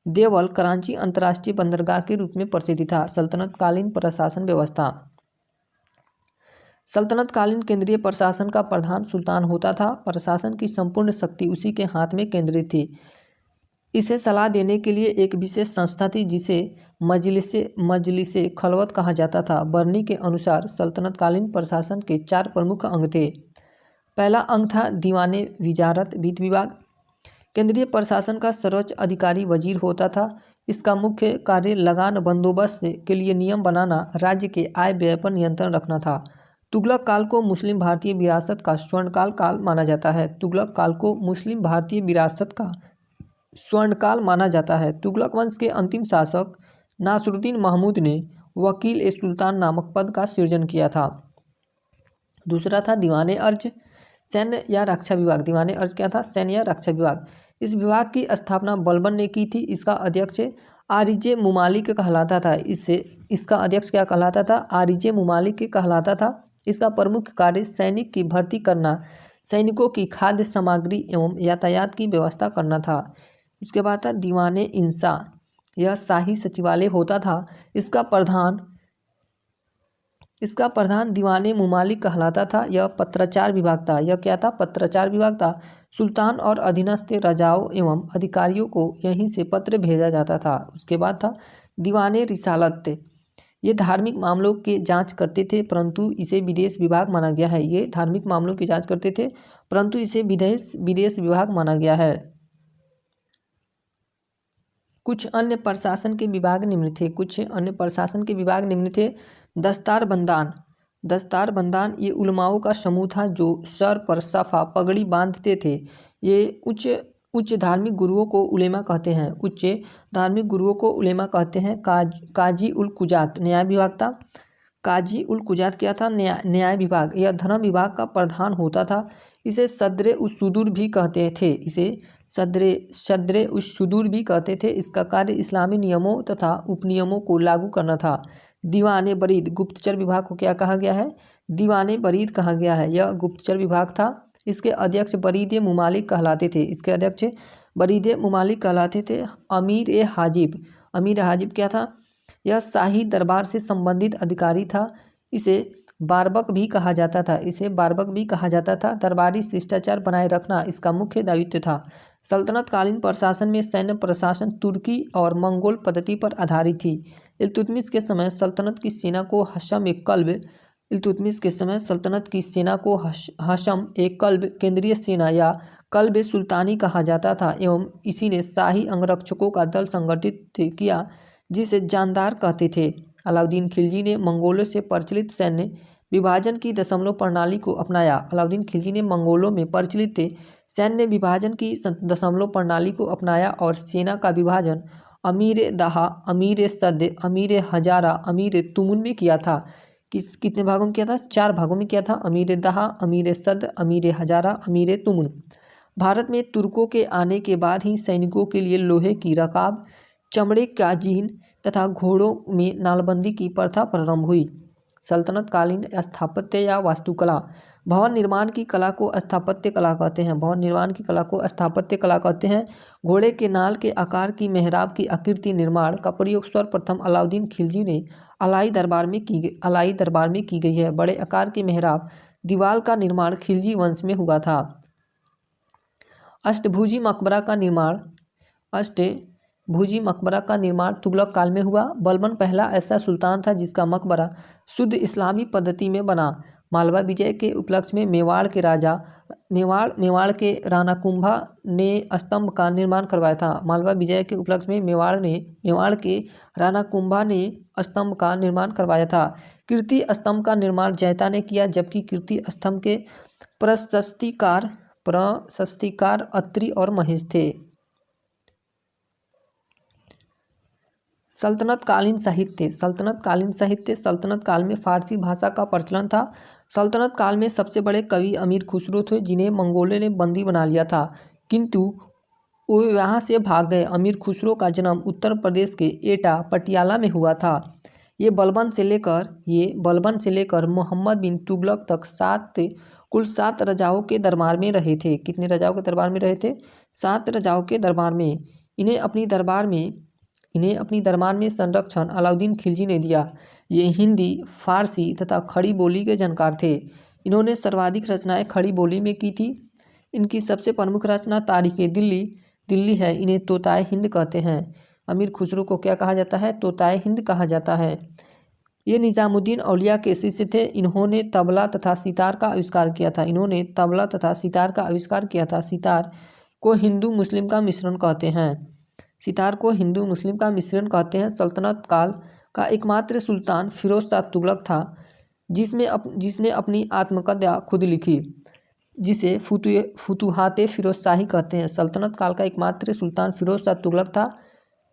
देवल कराची अंतर्राष्ट्रीय बंदरगाह के रूप में प्रसिद्ध था। सल्तनतकालीन प्रशासन व्यवस्था। सल्तनतकालीन केंद्रीय प्रशासन का प्रधान सुल्तान होता था। प्रशासन की संपूर्ण शक्ति उसी के हाथ में केंद्रित थी। इसे सलाह देने के लिए एक विशेष संस्था थी जिसे मजलिसे खलवत कहा जाता था। बर्नी के अनुसार सल्तनतकालीन प्रशासन के 4 प्रमुख अंग थे। पहला अंग था दीवाने विजारत वित्त विभाग। केंद्रीय प्रशासन का सर्वोच्च अधिकारी वजीर होता था। इसका मुख्य कार्य लगान बंदोबस्त के लिए नियम बनाना, राज्य के आय व्यय पर नियंत्रण रखना था। तुगलक काल को मुस्लिम भारतीय विरासत का स्वर्णकाल माना जाता है। तुगलक काल को मुस्लिम भारतीय विरासत का स्वर्णकाल माना जाता है। तुगलक वंश के अंतिम शासक नासरुद्दीन महमूद ने वकील ए सुल्तान नामक पद का सृजन किया था। दूसरा था दीवाने अर्ज, सैन्य या रक्षा विभाग। दीवाने अर्ज क्या था? सैन्य या रक्षा विभाग। इस विभाग की स्थापना बलबन ने की थी। इसका अध्यक्ष आरिजे मुमालिक कहलाता था। इसका अध्यक्ष क्या कहलाता था? आरिजे मुमालिक कहलाता था। इसका प्रमुख कार्य सैनिक की भर्ती करना, सैनिकों की खाद्य सामग्री एवं यातायात की व्यवस्था करना था। उसके बाद था दीवाने इंसा, यह शाही सचिवालय होता था। इसका प्रधान दीवाने मुमालिक कहलाता था। यह पत्राचार विभाग था। यह क्या था? पत्राचार विभाग था। सुल्तान और अधीनस्थ राजाओं एवं अधिकारियों को यहीं से पत्र भेजा जाता था। उसके बाद था दीवाने रिसालत, ये धार्मिक मामलों की जांच करते थे परंतु इसे विदेश विभाग माना गया है। ये धार्मिक मामलों की जांच करते थे परंतु इसे विदेश विभाग माना गया है। कुछ अन्य प्रशासन के विभाग निम्न थे। दस्तारबंदान ये उलमाओं का समूह था जो सर पर सफ़ा पगड़ी बांधते थे। ये उच्च धार्मिक गुरुओं को उलेमा कहते हैं। काजी उल कुजात न्याय विभाग था। काजी उल कुजात क्या था? न्याय विभाग। यह धर्म विभाग का प्रधान होता था। इसे सदरे उस सुदूर भी कहते थे। इसका कार्य इस्लामी नियमों तथा उपनियमों को लागू करना था। दीवाने बरीद, गुप्तचर विभाग को क्या कहा गया है? दीवाने बरीद कहा गया है। यह गुप्तचर विभाग था। इसके अध्यक्ष बरीद मुमालिक कहलाते थे। अमीर हाजिब क्या था? यह शाही दरबार से संबंधित अधिकारी था। इसे बारबक भी कहा जाता था। दरबारी शिष्टाचार बनाए रखना इसका मुख्य दायित्व था। सल्तनतकालीन प्रशासन में सैन्य प्रशासन तुर्की और मंगोल पद्धति पर आधारित थी। इल्तुतमिश के समय सल्तनत की सेना को हशम ए कल्ब केंद्रीय सेना या कल्ब सुल्तानी कहा जाता था एवं इसी ने शाही अंगरक्षकों का दल संगठित किया जिसे जानदार कहते थे। अलाउद्दीन खिलजी ने मंगोलों से प्रचलित सैन्य विभाजन की दशमलव प्रणाली को अपनाया। अलाउद्दीन खिलजी ने मंगोलों में प्रचलित सैन्य विभाजन की दशमलव प्रणाली को अपनाया और सेना का विभाजन अमीर दहा, अमीर सद, अमीर हजारा, अमीर तुमुन में किया था। कितने भागों में किया था? 4 भागों में किया था। अमीर दहा, अमीर सद, अमीर हजारा, अमीर तुमुन। भारत में तुर्कों के आने के बाद ही सैनिकों के लिए लोहे की रकाब, चमड़े का जीन तथा घोड़ों में नालबंदी की प्रथा प्रारंभ हुई। सल्तनतकालीन स्थापत्य या वास्तुकला। भवन निर्माण की कला को स्थापत्य कला कहते हैं। घोड़े के नाल के आकार की मेहराब की आकृति निर्माण का प्रयोग सर्वप्रथम अलाउद्दीन खिलजी ने अलाई दरबार में की गई है। बड़े आकार की मेहराब दीवार का निर्माण खिलजी वंश में हुआ था। अष्टभुजी मकबरा का निर्माण तुगलक काल में हुआ। बलबन पहला ऐसा सुल्तान था जिसका मकबरा शुद्ध इस्लामी पद्धति में बना। मालवा विजय के उपलक्ष्य में मेवाड़ के राणा कुंभा ने स्तंभ का निर्माण करवाया था। मालवा विजय के उपलक्ष्य में मेवाड़ के राणा कुंभा ने स्तंभ का निर्माण करवाया था। कीर्ति स्तंभ का निर्माण जैता ने किया, जबकि कीर्ति स्तंभ के प्रशस्तिकार अत्रि और महेश थे। सल्तनत कालीन साहित्य। सल्तनत काल में फारसी भाषा का प्रचलन था। सल्तनत काल में सबसे बड़े कवि अमीर खुसरो थे, जिन्हें मंगोलों ने बंदी बना लिया था, किंतु वो यहाँ से भाग गए। अमीर खुसरो का जन्म उत्तर प्रदेश के एटा पटियाला में हुआ था। ये बलबन से लेकर मोहम्मद बिन तुगलक तक कुल 7 राजाओं के दरबार में रहे थे। कितने राजाओं के दरबार में रहे थे? 7 राजाओं के दरबार में। इन्हें अपनी दरबार में संरक्षण अलाउद्दीन खिलजी ने दिया। ये हिंदी, फारसी तथा खड़ी बोली के जानकार थे। इन्होंने सर्वाधिक रचनाएं खड़ी बोली में की थी। इनकी सबसे प्रमुख रचना तारीख़ दिल्ली है। इन्हें तोताए हिंद कहते हैं। अमीर खुसरो को क्या कहा जाता है? तोताए हिंद कहा जाता है। ये निज़ामुद्दीन औलिया के शिष्य थे। इन्होंने तबला तथा सितार का आविष्कार किया था। सितार को हिंदू मुस्लिम का मिश्रण कहते हैं। सल्तनत काल का एकमात्र सुल्तान फिरोज शाह तुगलक था, जिसने अपनी आत्मकथा खुद लिखी, जिसे फुतुहाते फिरोज शाही कहते हैं। सल्तनत काल का एकमात्र सुल्तान फिरोज शाह तुगलक था,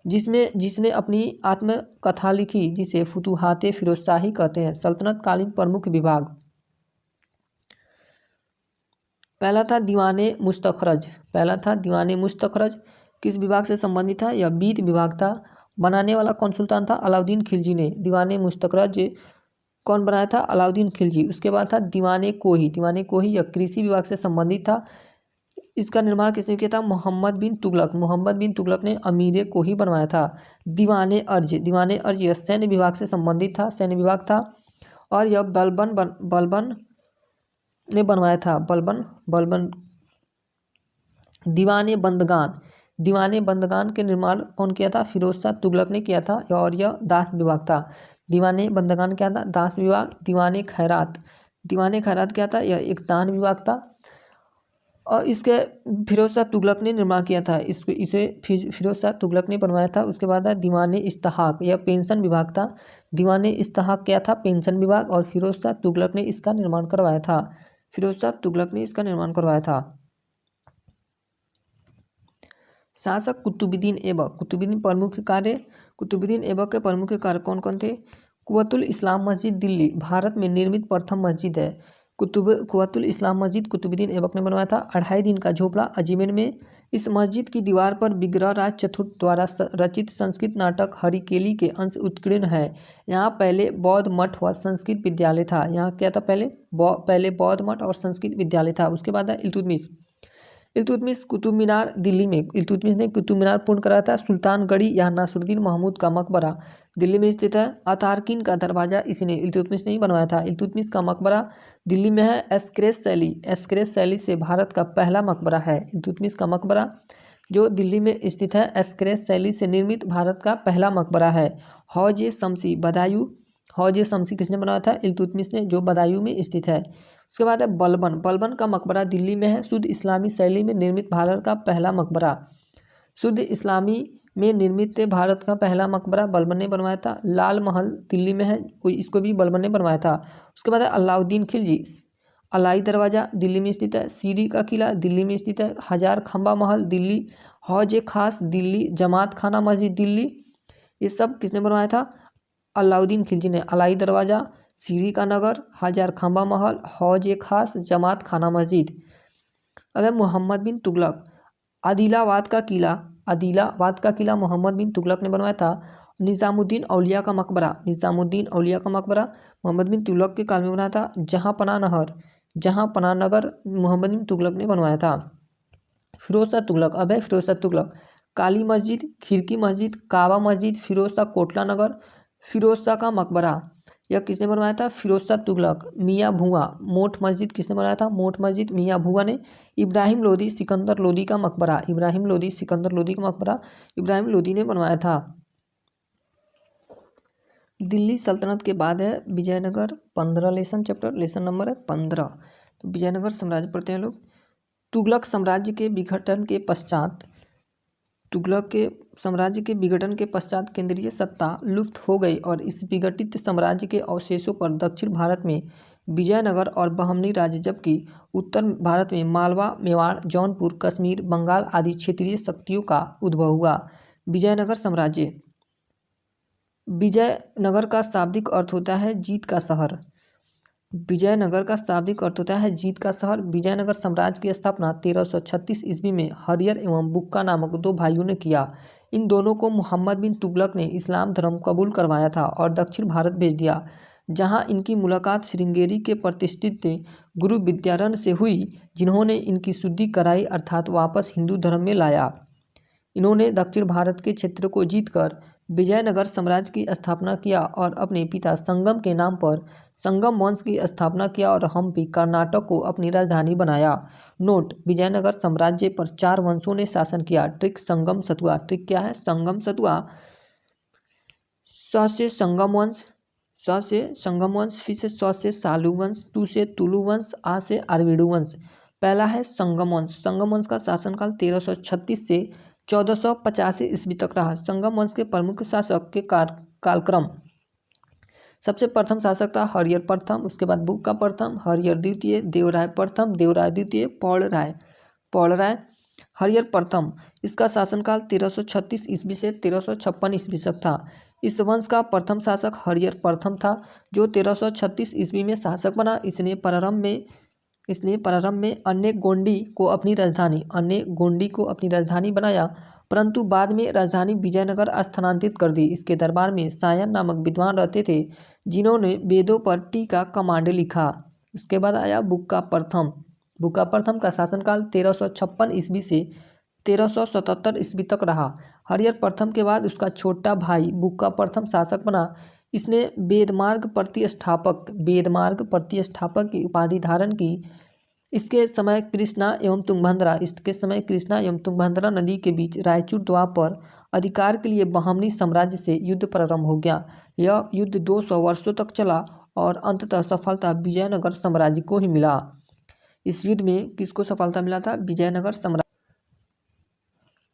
जिसने अपनी आत्मकथा लिखी, जिसे फुतुहाते फिरोज शाही कहते हैं। सल्तनत कालीन प्रमुख विभाग। पहला था दीवाने मुस्तखरज। किस विभाग से संबंधित था? यह बीत विभाग था। बनाने वाला कौन सुल्तान था? अलाउद्दीन खिलजी ने। दीवाने मुस्तखरज कौन बनाया था? अलाउद्दीन खिलजी। उसके बाद था दीवाने कोही। यह कृषि विभाग से संबंधित था। इसका निर्माण किसने किया था? मोहम्मद बिन तुगलक ने अमीर कोही बनवाया था। दीवाने अर्ज यह सैन्य विभाग से संबंधित था, सैन्य विभाग था, और यह बलबन ने बनवाया था। बलबन। दीवाने बंदगान के निर्माण कौन किया था? फिरोज शाह तुगलक ने किया था, और यह दास विभाग था। दीवाने बंदगान क्या था? दास विभाग। दीवाने खैरात क्या था? यह एक दान विभाग था, और इसके फिरोज शाह तुगलक ने निर्माण किया था। इसे फिरोज शाह तुगलक ने बनवाया था। उसके बाद है दीवाने इस्तेहाक। यह पेंशन विभाग था। दीवाने इस्तेहाक क्या था? पेंशन विभाग, और फिरोज शाह तुगलक ने इसका निर्माण करवाया था। शासक कुतुबुद्दीन ऐबक के प्रमुख कार्य कौन कौन थे? कुव्वतुल इस्लाम मस्जिद दिल्ली भारत में निर्मित प्रथम मस्जिद है। कुव्वतुल इस्लाम मस्जिद कुतुबुद्दीन ऐबक ने बनवाया था। 2.5 दिन का झोपड़ा अजमेर में। इस मस्जिद की दीवार पर विग्रहराज चतुर्थ द्वारा रचित संस्कृत नाटक हरिकेली के अंश उत्कीर्ण है। यहाँ पहले बौद्ध मठ व संस्कृत विद्यालय था। यहाँ क्या था? पहले बौद्ध मठ और संस्कृत विद्यालय था। उसके बाद है इल्तुतमिश कुतुब मीनार दिल्ली में। इल्तुतमिश ने कुतुब मीनार पूर्ण कराया था। सुल्तानगढ़ी या नासिरुद्दीन महमूद का मकबरा दिल्ली में स्थित है। अतारकिन का दरवाजा इल्तुतमिश ने ही बनवाया था। इल्तुतमिश का मकबरा दिल्ली में है। एस्केरेस शैली से भारत का पहला मकबरा है। इल्तुतमिश का मकबरा जो दिल्ली में स्थित है, एस्केरेस शैली से निर्मित भारत का पहला मकबरा है। हौज शमसी किसने बनाया था? इल्तुतमिश ने, जो बदायूं में स्थित है। उसके बाद है बलबन का मकबरा दिल्ली में है। शुद्ध इस्लामी शैली में निर्मित भारत का पहला मकबरा बलबन ने बनवाया था। लाल महल दिल्ली में है, इसको भी बलबन ने बनवाया था। उसके बाद है अलाउद्दीन खिलजी। अलाई दरवाज़ा दिल्ली में स्थित है। सीरी का किला दिल्ली में स्थित है। हजार खंबा महल दिल्ली। हौज खास दिल्ली। जमात खाना मस्जिद दिल्ली। ये सब किसने बनवाया था? अलाउद्दीन खिलजी ने। अलाई दरवाज़ा, सीरी का नगर, हजार खंबा महल, हौज खास, जमात खाना मस्जिद। अब है मोहम्मद बिन तुगलक। आदिलाबाद का किला मोहम्मद बिन तुगलक ने बनवाया था। निज़ामुद्दीन औलिया का मकबरा मोहम्मद बिन तुगलक के काल में बना था। जहाँपनाह नगर मोहम्मद बिन तुगलक ने बनवाया था। फिरोज शाह तुगलक। काली मस्जिद, खिड़की मस्जिद, काबा मस्जिद, फिरोज शाह कोटला नगर, फिरोज शाह का मकबरा, यह किसने बनवाया था? फिरोज शाह तुगलक। मियाँ भुआ मोठ मस्जिद किसने बनाया था? मोठ मस्जिद मियाँ भुआ ने। इब्राहिम लोदी सिकंदर लोदी का मकबरा इब्राहिम लोदी ने बनवाया था। दिल्ली सल्तनत के बाद है Vijayanagar. 15 lesson chapter, lesson number है 15। तो विजयनगर साम्राज्य पढ़ते हैं लोग। तुगलक साम्राज्य के विघटन के पश्चात केंद्रीय सत्ता लुप्त हो गई और इस विघटित साम्राज्य के अवशेषों पर दक्षिण भारत में विजयनगर और बहमनी राज्य, जबकि उत्तर भारत में मालवा, मेवाड़, जौनपुर, कश्मीर, बंगाल आदि क्षेत्रीय शक्तियों का उद्भव हुआ। विजयनगर साम्राज्य। विजयनगर का शाब्दिक अर्थ होता है जीत का शहर। विजयनगर का शाब्दिक अर्थ होता है जीत का शहर। विजयनगर साम्राज्य की स्थापना 1336 ईस्वी में हरियर एवं बुक्का नामक दो भाइयों ने किया। इन दोनों को मोहम्मद बिन तुगलक ने इस्लाम धर्म कबूल करवाया था और दक्षिण भारत भेज दिया, जहां इनकी मुलाकात श्रृंगेरी के प्रतिष्ठित गुरु विद्यारण्य से हुई, जिन्होंने इनकी शुद्धि कराई अर्थात वापस हिंदू धर्म में लाया। इन्होंने दक्षिण भारत के क्षेत्र को जीतकर विजयनगर साम्राज्य की स्थापना किया और अपने पिता संगम के नाम पर संगम वंश की स्थापना किया और हम्पी, कर्नाटक को अपनी राजधानी बनाया। नोट: विजयनगर साम्राज्य पर 4 वंशों ने शासन किया। ट्रिक: संगम सतुआ। ट्रिक क्या है? संगम सतुआ। स से संगम वंश, स से संगम वंश, फिर से स से सालू वंश, तू से तुलु वंश, आ से अरविडू वंश। पहला है संगम वंश। संगम वंश का शासनकाल 1336 से 1485 ईस्वी तक रहा। संगम वंश के प्रमुख शासक के कालक्रम: सबसे प्रथम शासक था हरियर प्रथम, उसके बाद बुक्का प्रथम, हरियर द्वितीय, देवराय प्रथम, देवराय द्वितीय, पौलराय, हरियर प्रथम। इसका शासनकाल 1336 ईस्वी से 1356 ईस्वी तक था। इस वंश का प्रथम शासक हरियर प्रथम था, जो 1336 ईस्वी में शासक बना। इसने प्रारंभ में अन्य गोंडी को अपनी राजधानी बनाया, परंतु बाद में राजधानी विजयनगर स्थानांतरित कर दी। इसके दरबार में सायन नामक विद्वान रहते थे, जिन्होंने वेदों पर टीका कमांड लिखा। उसके बाद आया बुक्का प्रथम। बुक्का प्रथम का शासनकाल 1356 ईस्वी से 1377 ईस्वी तक रहा। हरियर प्रथम के बाद उसका छोटा भाई बुक्का प्रथम शासक बना। इसने वेदमार्ग प्रतिष्ठापक की उपाधि धारण की। इसके समय कृष्णा एवं तुंगभद्रा नदी के बीच रायचूर द्वीप पर अधिकार के लिए बहमनी साम्राज्य से युद्ध प्रारंभ हो गया। यह युद्ध 200 वर्षों तक चला और अंततः सफलता विजयनगर साम्राज्य को ही मिला। इस युद्ध में किसको सफलता मिला था? विजयनगर साम्राज्य।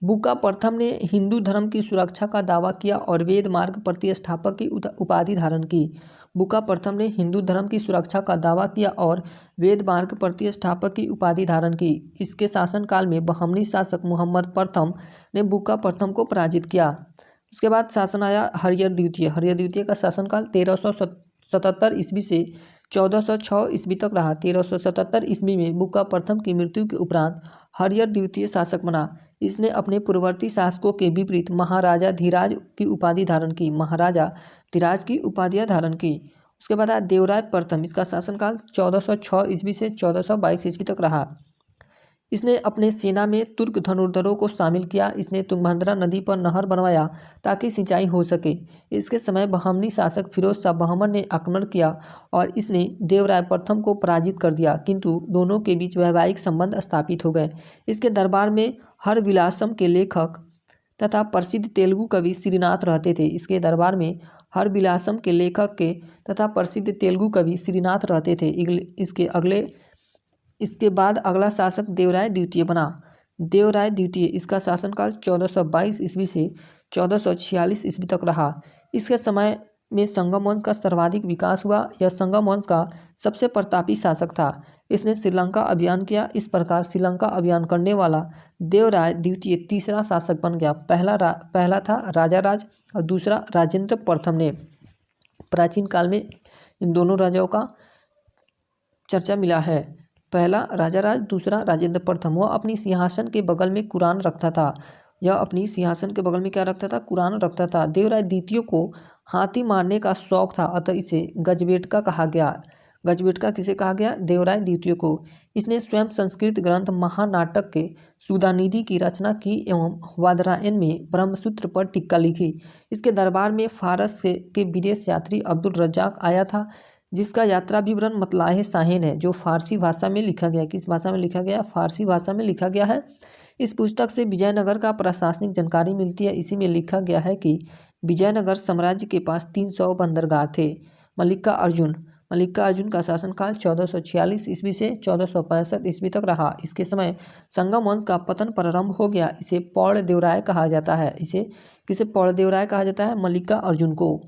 बुक्का प्रथम ने हिंदू धर्म की सुरक्षा का दावा किया और वेद मार्ग प्रतिष्ठापक की उपाधि धारण की। बुक्का प्रथम ने हिंदू धर्म की सुरक्षा का दावा किया और वेद मार्ग प्रतिष्ठापक की उपाधि धारण की। इसके शासनकाल में बहमनी शासक मोहम्मद प्रथम ने बुक्का प्रथम को पराजित किया। उसके बाद शासन आया हरियर द्वितीय। हरियर द्वितीय का शासनकाल 1377 ईस्वी से 1406 ईस्वी तक रहा। 1377 ईस्वी में बुक्का प्रथम की मृत्यु के उपरांत हरियर द्वितीय शासक बना। इसने अपने पूर्ववर्ती शासकों के विपरीत महाराजा धीराज की उपाधि धारण की। उपाधियां धारण की। उसके बाद आया देवराय प्रथम। इसका शासनकाल 1406 ईस्वी से 1422 ईस्वी तक रहा। इसने अपने सेना में तुर्क धनुर्धरों को शामिल किया। इसने तुंगभद्रा नदी पर नहर बनवाया ताकि सिंचाई हो सके। इसके समय बहमनी शासक फिरोज शाह बहमन ने आक्रमण किया और इसने देवराय प्रथम को पराजित कर दिया, किंतु दोनों के बीच वैवाहिक संबंध स्थापित हो गए। इसके दरबार में हरविलासम के लेखक तथा प्रसिद्ध तेलुगु कवि श्रीनाथ रहते थे। इसके बाद अगला शासक देवराय द्वितीय बना। देवराय द्वितीय, इसका शासनकाल 1422 ईस्वी से 1446 ईस्वी तक रहा। इसके समय में संगम वंश का सर्वाधिक विकास हुआ। यह संगम वंश का सबसे प्रतापी शासक था। इसने श्रीलंका अभियान किया। इस प्रकार श्रीलंका अभियान करने वाला देवराय द्वितीय तीसरा शासक बन गया। पहला था राजाराज और दूसरा राजेंद्र प्रथम ने। प्राचीन काल में इन दोनों राजाओं का चर्चा मिला है। पहला राजाराज, दूसरा राजेंद्र प्रथम। वह अपनी सिंहासन के बगल में कुरान रखता था। देवराय द्वितीय को हाथी मारने का शौक था, अतः इसे गजबेटका कहा गया। गजबेटका किसे कहा गया? देवराय द्वितीय को। इसने स्वयं संस्कृत ग्रंथ महानाटक के सुधानिधि की रचना की एवं वादरायन में ब्रह्मसूत्र पर टीका लिखी। इसके दरबार में फारस के विदेश यात्री अब्दुल रज्जाक आया था, जिसका यात्रा विवरण मतलाहे साहिन है, जो फारसी भाषा में लिखा गया। किस भाषा में लिखा गया? फारसी भाषा में लिखा गया है। इस पुस्तक से विजयनगर का प्रशासनिक जानकारी मिलती है। इसी में लिखा गया है कि विजयनगर साम्राज्य के पास 300 बंदरगाह थे। मल्लिका अर्जुन का शासनकाल 1446 ईस्वी से 1465 ईस्वी तक रहा। इसके समय संगम वंश का पतन प्रारंभ हो गया। इसे पौड़ कहा जाता है। इसे किसे पौड़देवराय कहा जाता है? मल्लिका अर्जुन को।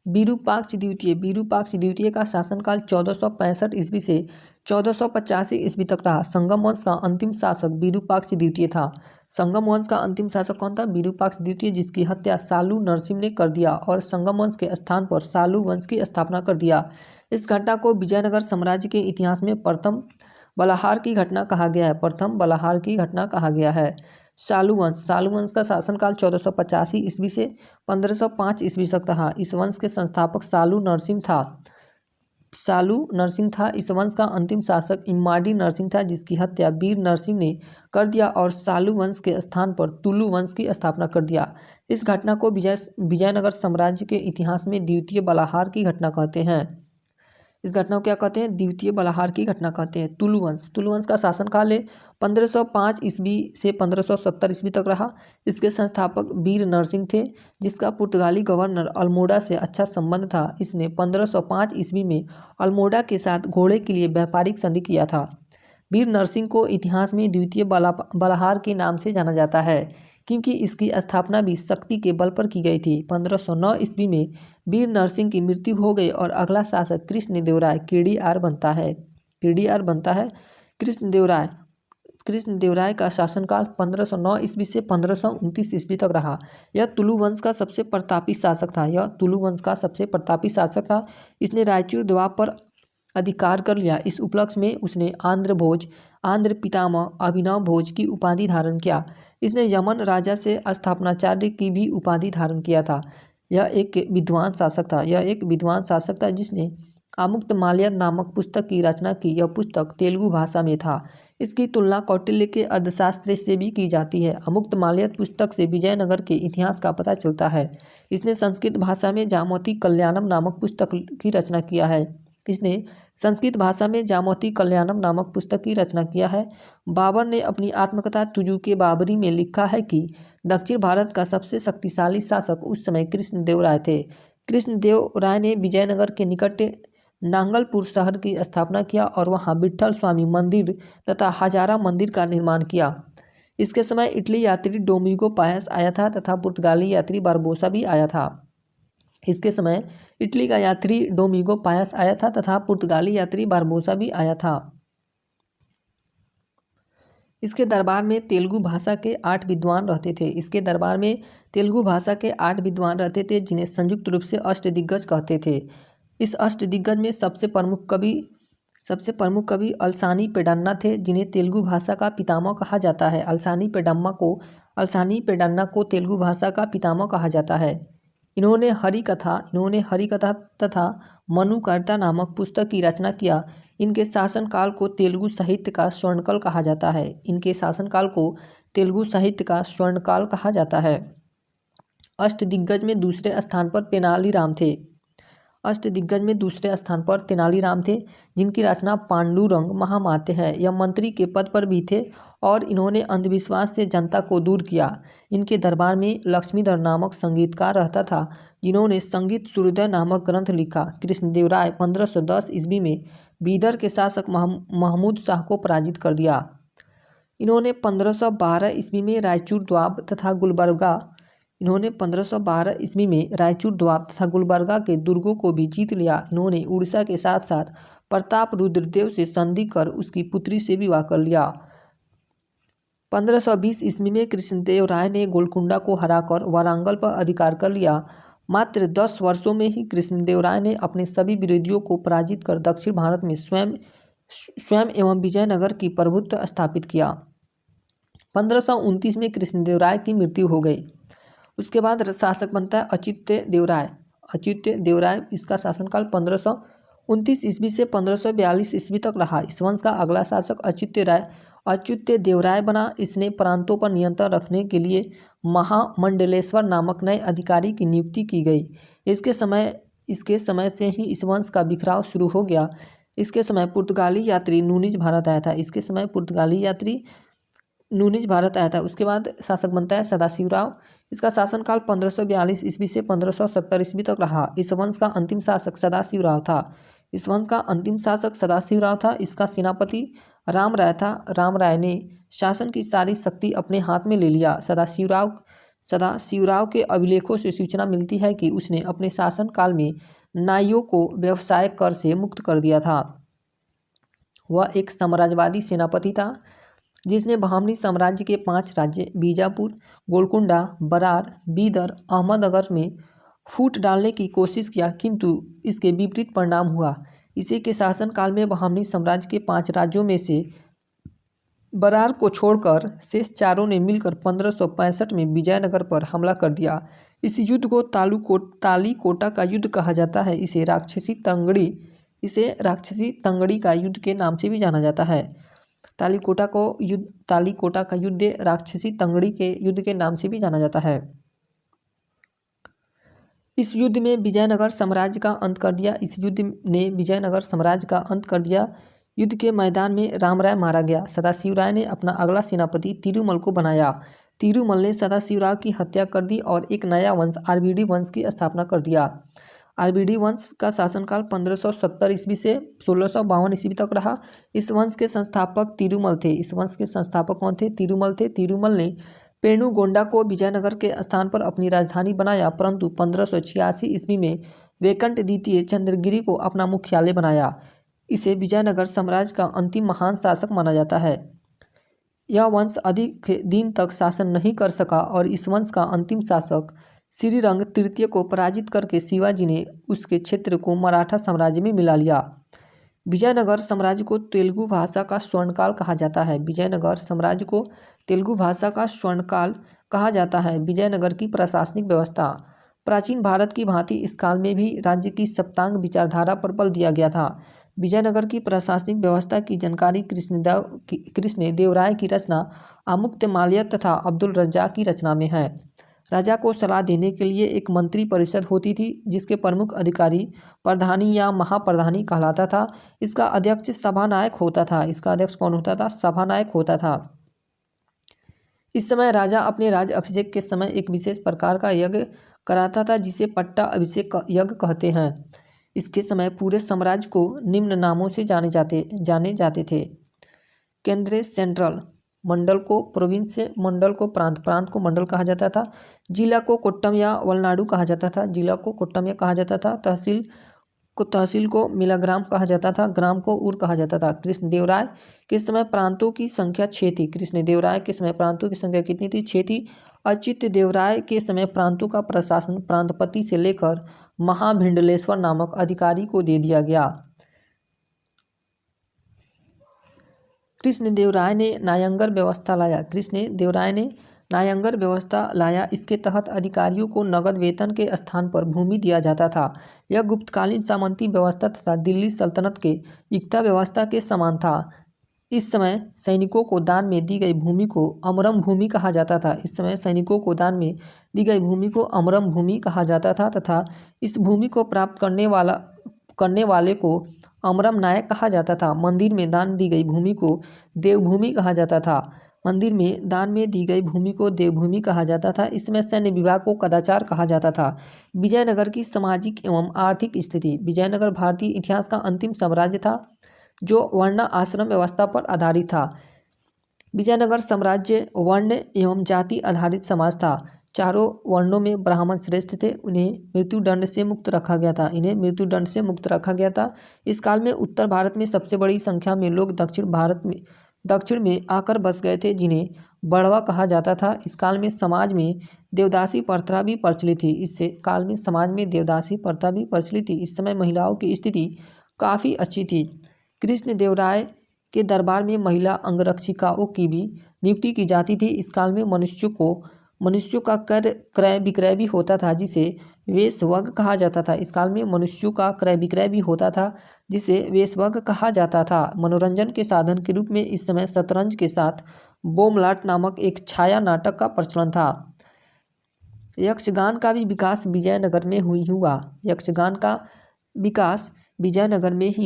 विरूपाक्ष द्वितीय का शासनकाल 1465 ईस्वी से 1485 ईस्वी तक रहा। संगम वंश का अंतिम शासक विरूपाक्ष द्वितीय था। संगम वंश का अंतिम शासक कौन था? विरूपाक्ष द्वितीय, जिसकी हत्या सालू नरसिंह ने कर दिया और संगम वंश के स्थान पर सालू वंश की स्थापना कर दिया। इस घटना को विजयनगर साम्राज्य के इतिहास में प्रथम बलाहार की घटना कहा गया है। सालू वंश का शासनकाल 1485 ईस्वी से 1505 ईस्वी तक रहा। इस वंश के संस्थापक सालू नरसिंह था। इस वंश का अंतिम शासक इम्माडी नरसिंह था, जिसकी हत्या वीर नरसिंह ने कर दिया और सालू वंश के स्थान पर तुलु वंश की स्थापना कर दिया। इस घटना को विजयनगर साम्राज्य के इतिहास में द्वितीय बलाहार की घटना कहते हैं। इस घटना को क्या कहते हैं? द्वितीय बलाहार की घटना कहते हैं। तुलु वंश का शासनकाल 1505 ईस्वी से 1570 ईस्वी तक रहा। इसके संस्थापक वीर नरसिंह थे, जिसका पुर्तगाली गवर्नर अल्मोड़ा से अच्छा संबंध था। इसने 1505 ईस्वी में अल्मोड़ा के साथ घोड़े के लिए व्यापारिक संधि किया था। वीर नरसिंह को इतिहास में द्वितीय बलाहार के नाम से जाना जाता है, क्योंकि इसकी स्थापना भी शक्ति के बल पर की गई थी। 1509 ईस्वी में वीर नरसिंह की मृत्यु हो गई और अगला शासक कृष्णदेवराय केडीआर बनता है। कृष्णदेवराय का शासनकाल 1509 ईस्वी से 1529 ईस्वी तक रहा। यह तुलु वंश का सबसे प्रतापी शासक था। इसने रायचूर दोआब पर अधिकार कर लिया। इस उपलक्ष्य में उसने आंध्र पितामह अभिनव भोज की उपाधि धारण किया। इसने यमन राजा से स्थापनाचार्य की भी उपाधि धारण किया था। यह एक विद्वान शासक था जिसने आमुक्तमाल्यद नामक पुस्तक की रचना की। यह पुस्तक तेलुगु भाषा में था। इसकी तुलना कौटिल्य के अर्थशास्त्र से भी की जाती है। आमुक्तमाल्यद पुस्तक से विजयनगर के इतिहास का पता चलता है। इसने संस्कृत भाषा में जामवती कल्याणम नामक पुस्तक की रचना किया है। बाबर ने अपनी आत्मकथा तुजुके बाबरी में लिखा है कि दक्षिण भारत का सबसे शक्तिशाली शासक उस समय कृष्णदेवराय थे। कृष्णदेवराय ने विजयनगर के निकट नांगलपुर शहर की स्थापना किया और वहां विट्ठल स्वामी मंदिर तथा हजारा मंदिर का निर्माण किया। इसके समय इटली यात्री डोमिंगो पायस आया था तथा पुर्तगाली यात्री बारबोसा भी आया था। इसके समय इटली का यात्री डोमिंगो पायस आया था तथा पुर्तगाली यात्री बारबोसा भी आया था। इसके दरबार में तेलुगु भाषा के 8 विद्वान रहते थे जिन्हें संयुक्त रूप से अष्टदिग्गज कहते थे। इस अष्टदिग्गज में सबसे प्रमुख कवि अलसानी पेडन्ना थे, जिन्हें तेलुगु भाषा का पितामह कहा जाता है। अलसानी पेडन्ना को तेलुगु भाषा का पितामह कहा जाता है। इन्होंने हरिकथा तथा मनुकारिता नामक पुस्तक की रचना किया। इनके शासनकाल को तेलुगु साहित्य का स्वर्णकाल कहा जाता है। अष्टदिग्गज में दूसरे स्थान पर तेनालीराम थे, जिनकी रचना पांडुरंग महामात्य है। यह मंत्री के पद पर भी थे और इन्होंने अंधविश्वास से जनता को दूर किया। इनके दरबार में लक्ष्मीधर नामक संगीतकार रहता था, जिन्होंने संगीत सूर्योदय नामक ग्रंथ लिखा। कृष्णदेवराय 1510 ईस्वी में बीदर के शासक महमूद शाह को पराजित कर दिया। इन्होंने 1512 ईस्वी में रायचूर दोआब तथा गुलबर्गा के दुर्गों को भी जीत लिया। इन्होंने उड़ीसा के साथ साथ प्रताप रुद्रदेव से संधि कर उसकी पुत्री से विवाह कर लिया। 1520 ईस्वी में कृष्णदेवराय ने गोलकुंडा को हराकर वारंगल पर अधिकार कर लिया। मात्र 10 वर्षों में ही कृष्णदेवराय ने अपने सभी विरोधियों को पराजित कर दक्षिण भारत में स्वयं एवं विजयनगर की प्रभुत्व स्थापित किया। 1529 में कृष्णदेवराय की मृत्यु हो गई। उसके बाद शासक बनता है अच्युत देवराय। इसका शासनकाल 1529 ईस्वी से 1542 ईस्वी तक रहा। इस वंश का अगला शासक अच्युत देवराय बना। इसने प्रांतों पर नियंत्रण रखने के लिए महामंडलेश्वर नामक नए अधिकारी की नियुक्ति की गई। इसके समय से ही इस वंश का बिखराव शुरू हो गया। इसके समय पुर्तगाली यात्री नूनीज भारत आया था। इसके समय पुर्तगाली यात्री नूनिज भारत आया था। उसके बाद शासक बनता है सदाशिवराव। इसका शासनकाल 1542 ईस्वी से 1570 ईस्वी तक रहा। इस वंश का अंतिम शासक सदाशिवराव था। इस वंश का अंतिम शासक सदाशिवराव था। इसका सेनापति राम राय था। राम राय ने शासन की सारी शक्ति अपने हाथ में ले लिया। सदाशिवराव के अभिलेखों से सूचना मिलती है कि उसने अपने शासनकाल में नाइयों को व्यवसाय कर से मुक्त कर दिया था। वह एक साम्राज्यवादी सेनापति था जिसने बहमनी साम्राज्य के 5 राज्य बीजापुर, गोलकुंडा, बरार, बीदर, अहमदनगर में फूट डालने की कोशिश किया, किंतु इसके विपरीत परिणाम हुआ। इसी के शासनकाल में बहमनी साम्राज्य के 5 राज्यों में से बरार को छोड़कर शेष चारों ने मिलकर 1565 में विजयनगर पर हमला कर दिया। इस युद्ध को तालीकोटा का युद्ध कहा जाता है। इसे राक्षसी तंगड़ी का युद्ध के नाम से भी जाना जाता है। तालीकोटा का युद्ध राक्षसी तंगड़ी के युद्ध के नाम से भी जाना जाता है। इस युद्ध में विजयनगर साम्राज्य का अंत कर दिया। इस युद्ध ने विजयनगर साम्राज्य का अंत कर दिया। युद्ध के मैदान में रामराय मारा गया। सदाशिवराय ने अपना अगला सेनापति तिरुमल को बनाया। तिरुमल ने सदाशिवराव की हत्या कर दी और एक नया वंश आरबीडी वंश की स्थापना कर दिया। आरबीडी वंश का शासनकाल 1570 ईस्वी से 1652 ईस्वी तक रहा। इस वंश के संस्थापक तिरुमल थे। इस वंश के संस्थापक कौन थे? तिरुमल थे। तिरुमल ने पेनुगोंडा को विजयनगर के स्थान पर अपनी राजधानी बनाया, परंतु 1586 ईस्वी में वेकंट द्वितीय चंद्रगिरी को अपना मुख्यालय बनाया। इसे विजयनगर साम्राज्य का अंतिम महान शासक माना जाता है। यह वंश अधिक दिन तक शासन नहीं कर सका और इस वंश का अंतिम शासक श्रीरंग तृतीय को पराजित करके शिवाजी ने उसके क्षेत्र को मराठा साम्राज्य में मिला लिया। विजयनगर साम्राज्य को तेलुगु भाषा का स्वर्णकाल कहा जाता है। विजयनगर साम्राज्य को तेलुगु भाषा का स्वर्णकाल कहा जाता है। विजयनगर की प्रशासनिक व्यवस्था प्राचीन भारत की भांति इस काल में भी राज्य की सप्तांग विचारधारा पर बल दिया गया था। विजयनगर की प्रशासनिक व्यवस्था की जानकारी कृष्णदेवराय की रचना अमुक्तमाल्य तथा अब्दुल रज्जाक की रचना में है। राजा को सलाह देने के लिए एक मंत्री परिषद होती थी जिसके प्रमुख अधिकारी प्रधानी या महाप्रधानी कहलाता था। इसका अध्यक्ष सभानायक होता था। इसका अध्यक्ष कौन होता था? सभानायक होता था। इस समय राजा अपने राज अभिषेक के समय एक विशेष प्रकार का यज्ञ कराता था जिसे पट्टा अभिषेक यज्ञ कहते हैं। इसके समय पूरे साम्राज्य को निम्न नामों से जाने जाते थे। केंद्र सेंट्रल, मंडल को प्रोविंस, मंडल को प्रांत, प्रांत को मंडल कहा जाता था। जिला को कोट्टम या वलनाडु कहा जाता था। जिला को कोट्टम या कहा जाता था। तहसील को मिलाग्राम कहा जाता था। ग्राम को उर कहा जाता था। कृष्णदेवराय के समय प्रांतों की संख्या 6 थी। कृष्णदेवराय के समय प्रांतों की संख्या कितनी थी? 6 थी। अच्युत देवराय के समय प्रांतों का प्रशासन प्रांतपति से लेकर महाभिंडलेश्वर नामक अधिकारी को दे दिया गया। कृष्णदेवराय ने नायंगर व्यवस्था लाया। कृष्णदेवराय ने नायंगर व्यवस्था लाया। इसके तहत अधिकारियों को नगद वेतन के स्थान पर भूमि दिया जाता था। यह गुप्तकालीन सामंती व्यवस्था तथा दिल्ली सल्तनत के इक्ता व्यवस्था के समान था। इस समय सैनिकों को दान में दी गई भूमि को अमरम भूमि कहा जाता था। इस समय सैनिकों को दान में दी गई भूमि को अमरम भूमि कहा जाता था तथा इस भूमि को प्राप्त करने वाले को अमरम नायक कहा जाता था। मंदिर में दान दी गई भूमि को देवभूमि कहा जाता था। मंदिर में दान में दी गई भूमि को देवभूमि कहा जाता था। इसमें सैन्य विभाग को कदाचार कहा जाता था। विजयनगर की सामाजिक एवं आर्थिक स्थिति। विजयनगर भारतीय इतिहास का अंतिम साम्राज्य था जो वर्ण आश्रम व्यवस्था पर आधारित था। विजयनगर साम्राज्य वर्ण एवं जाति आधारित समाज था। चारों वर्णों में ब्राह्मण श्रेष्ठ थे। उन्हें मृत्युदंड से मुक्त रखा गया था। इस काल में उत्तर भारत में सबसे बड़ी संख्या में लोग दक्षिण में आकर बस गए थे जिन्हें बड़वा कहा जाता था। इस काल में समाज में देवदासी प्रथा भी प्रचलित थी। इस समय महिलाओं की स्थिति काफ़ी अच्छी थी। कृष्णदेवराय के दरबार में महिला अंगरक्षिकाओं की भी नियुक्ति की जाती थी। इस काल में मनुष्यों का क्रय विक्रय भी होता था जिसे वेश्यावग कहा जाता था। इस काल में मनुष्यों का क्रय विक्रय भी होता था जिसे वेश्यावग कहा जाता था। मनोरंजन के साधन के रूप में इस समय शतरंज के साथ बोमलाट नामक एक छाया नाटक का प्रचलन था। यक्षगान का भी विकास विजयनगर में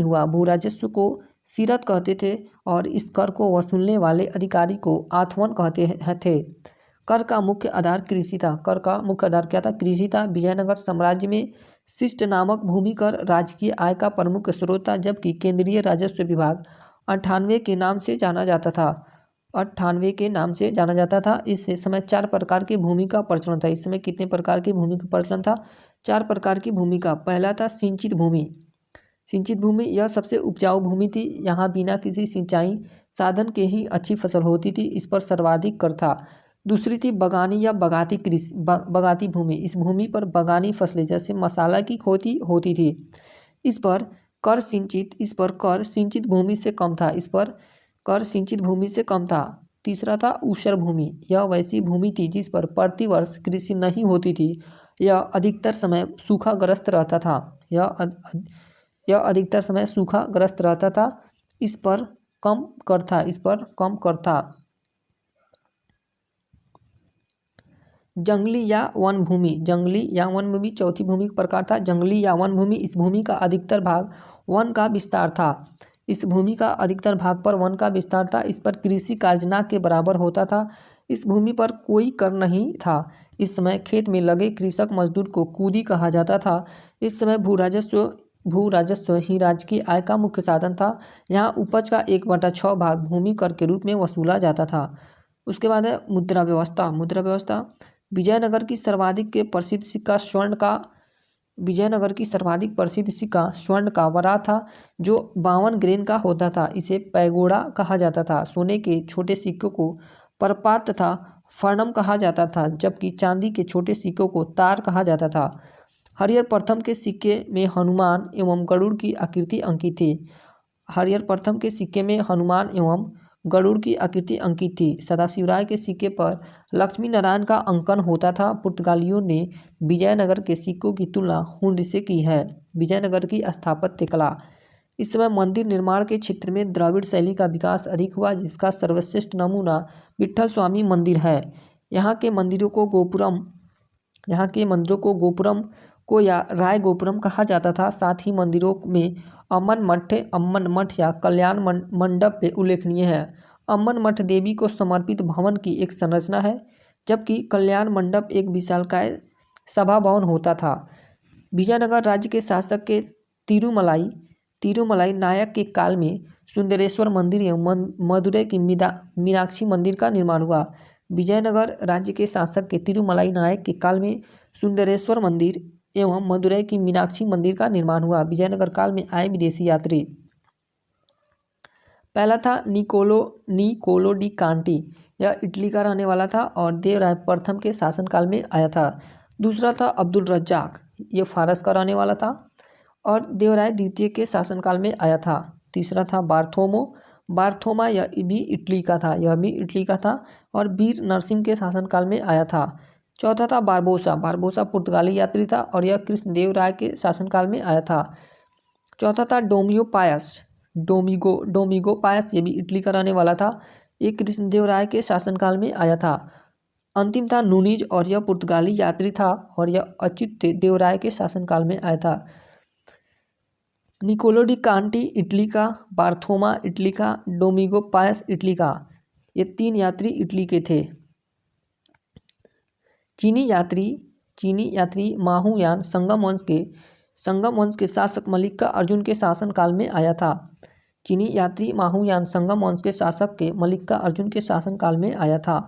हुआ। भूराजस्व को सीरत कहते थे और इस कर को वसूलने वाले अधिकारी को आथवन कहते थे। कर का मुख्य आधार कृषि था। कर का मुख्य आधार क्या था? कृषि था। विजयनगर साम्राज्य में शिष्ट नामक भूमि कर राजकीय आय का प्रमुख स्रोत था, जबकि केंद्रीय राजस्व विभाग 98 के नाम से जाना जाता था। 98 के नाम से जाना जाता था। इस समय 4 प्रकार की भूमि का प्रचलन था। इस समय कितने प्रकार की भूमि का प्रचलन था? 4 प्रकार की भूमि का। पहला था सिंचित भूमि। सिंचित भूमि यह सबसे उपजाऊ भूमि थी। यहाँ बिना किसी सिंचाई साधन के ही अच्छी फसल होती थी। इस पर सर्वाधिक कर था। दूसरी थी बगानी या बगाती कृषि बगाती भूमि। इस भूमि पर बगानी फसलें जैसे मसाला की खेती होती थी। इस पर कर सिंचित भूमि से कम था। इस पर कर सिंचित भूमि से कम था। तीसरा था ऊसर भूमि। यह वैसी भूमि थी जिस पर प्रतिवर्ष कृषि नहीं होती थी। यह अधिकतर समय सूखाग्रस्त रहता था। यह अधिकतर समय सूखाग्रस्त रहता था। इस पर कम कर था। जंगली या वन भूमि चौथी भूमि का प्रकार था। जंगली या वन भूमि, इस भूमि का अधिकतर भाग वन का विस्तार था। इस भूमि का अधिकतर भाग पर वन का विस्तार था। इस पर कृषि कार्य न के बराबर होता था। इस भूमि पर कोई कर नहीं था। इस समय खेत में लगे कृषक मजदूर को कूदी कहा जाता था। इस समय भू राजस्व ही राजकीय आय का मुख्य साधन था। यहाँ उपज का 1/6 भाग भूमि कर के रूप में वसूला जाता था। उसके बाद है मुद्रा व्यवस्था। विजयनगर की सर्वाधिक प्रसिद्ध सिक्का स्वर्ण का वरा था, जो 52 ग्रेन का होता था। इसे पैगोडा कहा जाता था। सोने के छोटे सिक्कों को परपात तथा फर्णम कहा जाता था, जबकि चांदी के छोटे सिक्कों को तार कहा जाता था। हरिहर प्रथम के सिक्के में हनुमान एवं गरुड़ की आकृति अंकित थी। सदाशिवराय के सिक्के पर लक्ष्मी नारायण का अंकन होता था। पुर्तगालियों ने विजयनगर के सिक्कों की तुलना हुंड से की है। विजयनगर की स्थापत्य कला। इस समय मंदिर निर्माण के क्षेत्र में द्रविड़ शैली का विकास अधिक हुआ, जिसका सर्वश्रेष्ठ नमूना विट्ठल स्वामी मंदिर है। यहाँ के मंदिरों गोपुरम को या राय गोपुरम कहा जाता था। साथ ही मंदिरों में अम्मन मठ या कल्याण मंडप पे उल्लेखनीय है। अम्मन मठ देवी को समर्पित भवन की एक संरचना है, जबकि कल्याण मंडप एक विशालकाय सभा भवन होता था। विजयनगर राज्य के शासक के तिरुमलाई नायक के काल में सुंदरेश्वर मंदिर एवं मदुरै की मीनाक्षी मंदिर का निर्माण हुआ। विजयनगर राज्य के शासक के तिरुमलाई नायक के काल में सुंदरेश्वर मंदिर एवं मदुरै की मीनाक्षी मंदिर का निर्माण हुआ। विजयनगर काल में आए विदेशी यात्री। पहला था निकोलो डी कांटी। यह इटली का रहने वाला था और देवराय प्रथम के शासनकाल में आया था। दूसरा था अब्दुल रज्जाक। ये फारस का रहने वाला था और देवराय द्वितीय के शासनकाल में आया था। तीसरा था बार्थोमा। यह भी इटली का था और वीर नरसिंह के शासनकाल में आया था। चौथा था बारबोसा पुर्तगाली यात्री था और यह कृष्णदेव राय के शासनकाल में आया था। चौथा था डोमिगो पायस। ये भी इटली का रहने वाला था। ये कृष्णदेव राय के शासनकाल में आया था। अंतिम था नूनीज और यह पुर्तगाली यात्री था और यह अच्युत देव राय के शासनकाल में आया था। निकोलो डी कांटी इटली का, बार्थोमा इटली का, डोमिगो पायस इटली का। ये 3 यात्री इटली के थे। चीनी यात्री माहुयान संगम वंश के शासक मल्लिका अर्जुन के शासनकाल में आया था। चीनी यात्री माहुयान संगम वंश के शासक के मल्लिका अर्जुन के शासनकाल में आया था।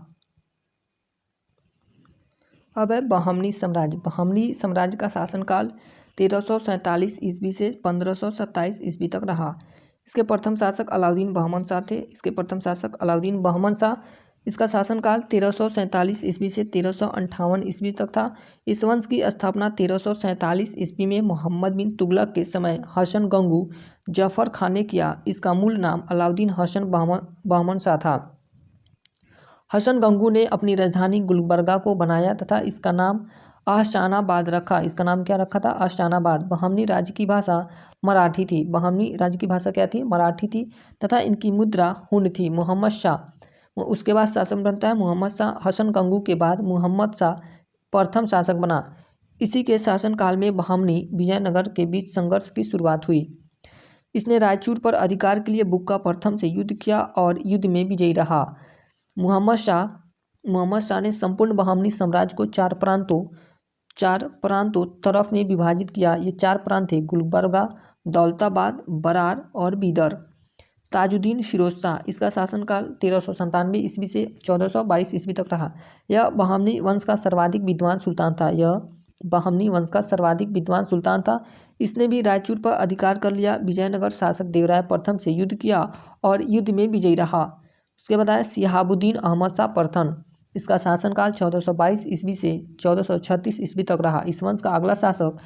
अब है बहमनी साम्राज्य का शासनकाल 1347 ईस्वी से 1527 ईस्वी तक रहा। इसके प्रथम शासक अलाउद्दीन बहमन शाह। इसका शासनकाल 1347 ईस्वी से 1358 ईस्वी तक था। इस वंश की स्थापना 1347 ईस्वी में मोहम्मद बिन तुगलक के समय हसन गंगू जफर खान ने किया। इसका मूल नाम अलाउद्दीन हसन बहमन शाह था। हसन गंगू ने अपनी राजधानी गुलबर्गा को बनाया तथा इसका नाम आहसानाबाद रखा। इसका नाम क्या रखा था? आहसानाबाद। बहमनी राज्य की भाषा मराठी थी तथा इनकी मुद्रा हुंड थी। मोहम्मद शाह उसके बाद शासन बनता है। मोहम्मद शाह हसन गंगू के बाद मुहम्मद शाह प्रथम शासक बना। इसी के शासनकाल में बहमनी विजयनगर के बीच संघर्ष की शुरुआत हुई। इसने रायचूर पर अधिकार के लिए बुक्का प्रथम से युद्ध किया और युद्ध में विजयी रहा। मोहम्मद शाह ने संपूर्ण बहमनी साम्राज्य को चार प्रांतों तरफ में विभाजित किया। ये चार प्रांत थे गुलबर्गा, दौलताबाद, बरार और बीदर। ताजुद्दीन फिरोज शाह, इसका शासनकाल 1397 ईस्वी से 1422 ईस्वी तक रहा। यह बहमनी वंश का सर्वाधिक विद्वान सुल्तान था। इसने भी रायचूर पर अधिकार कर लिया। विजयनगर शासक देवराय प्रथम से युद्ध किया और युद्ध में विजयी रहा। उसके बाद आया सिहाबुद्दीन अहमद शाह प्रथम, इसका शासनकाल 1422 ईस्वी से 1436 ईस्वी तक रहा। इस वंश का अगला शासक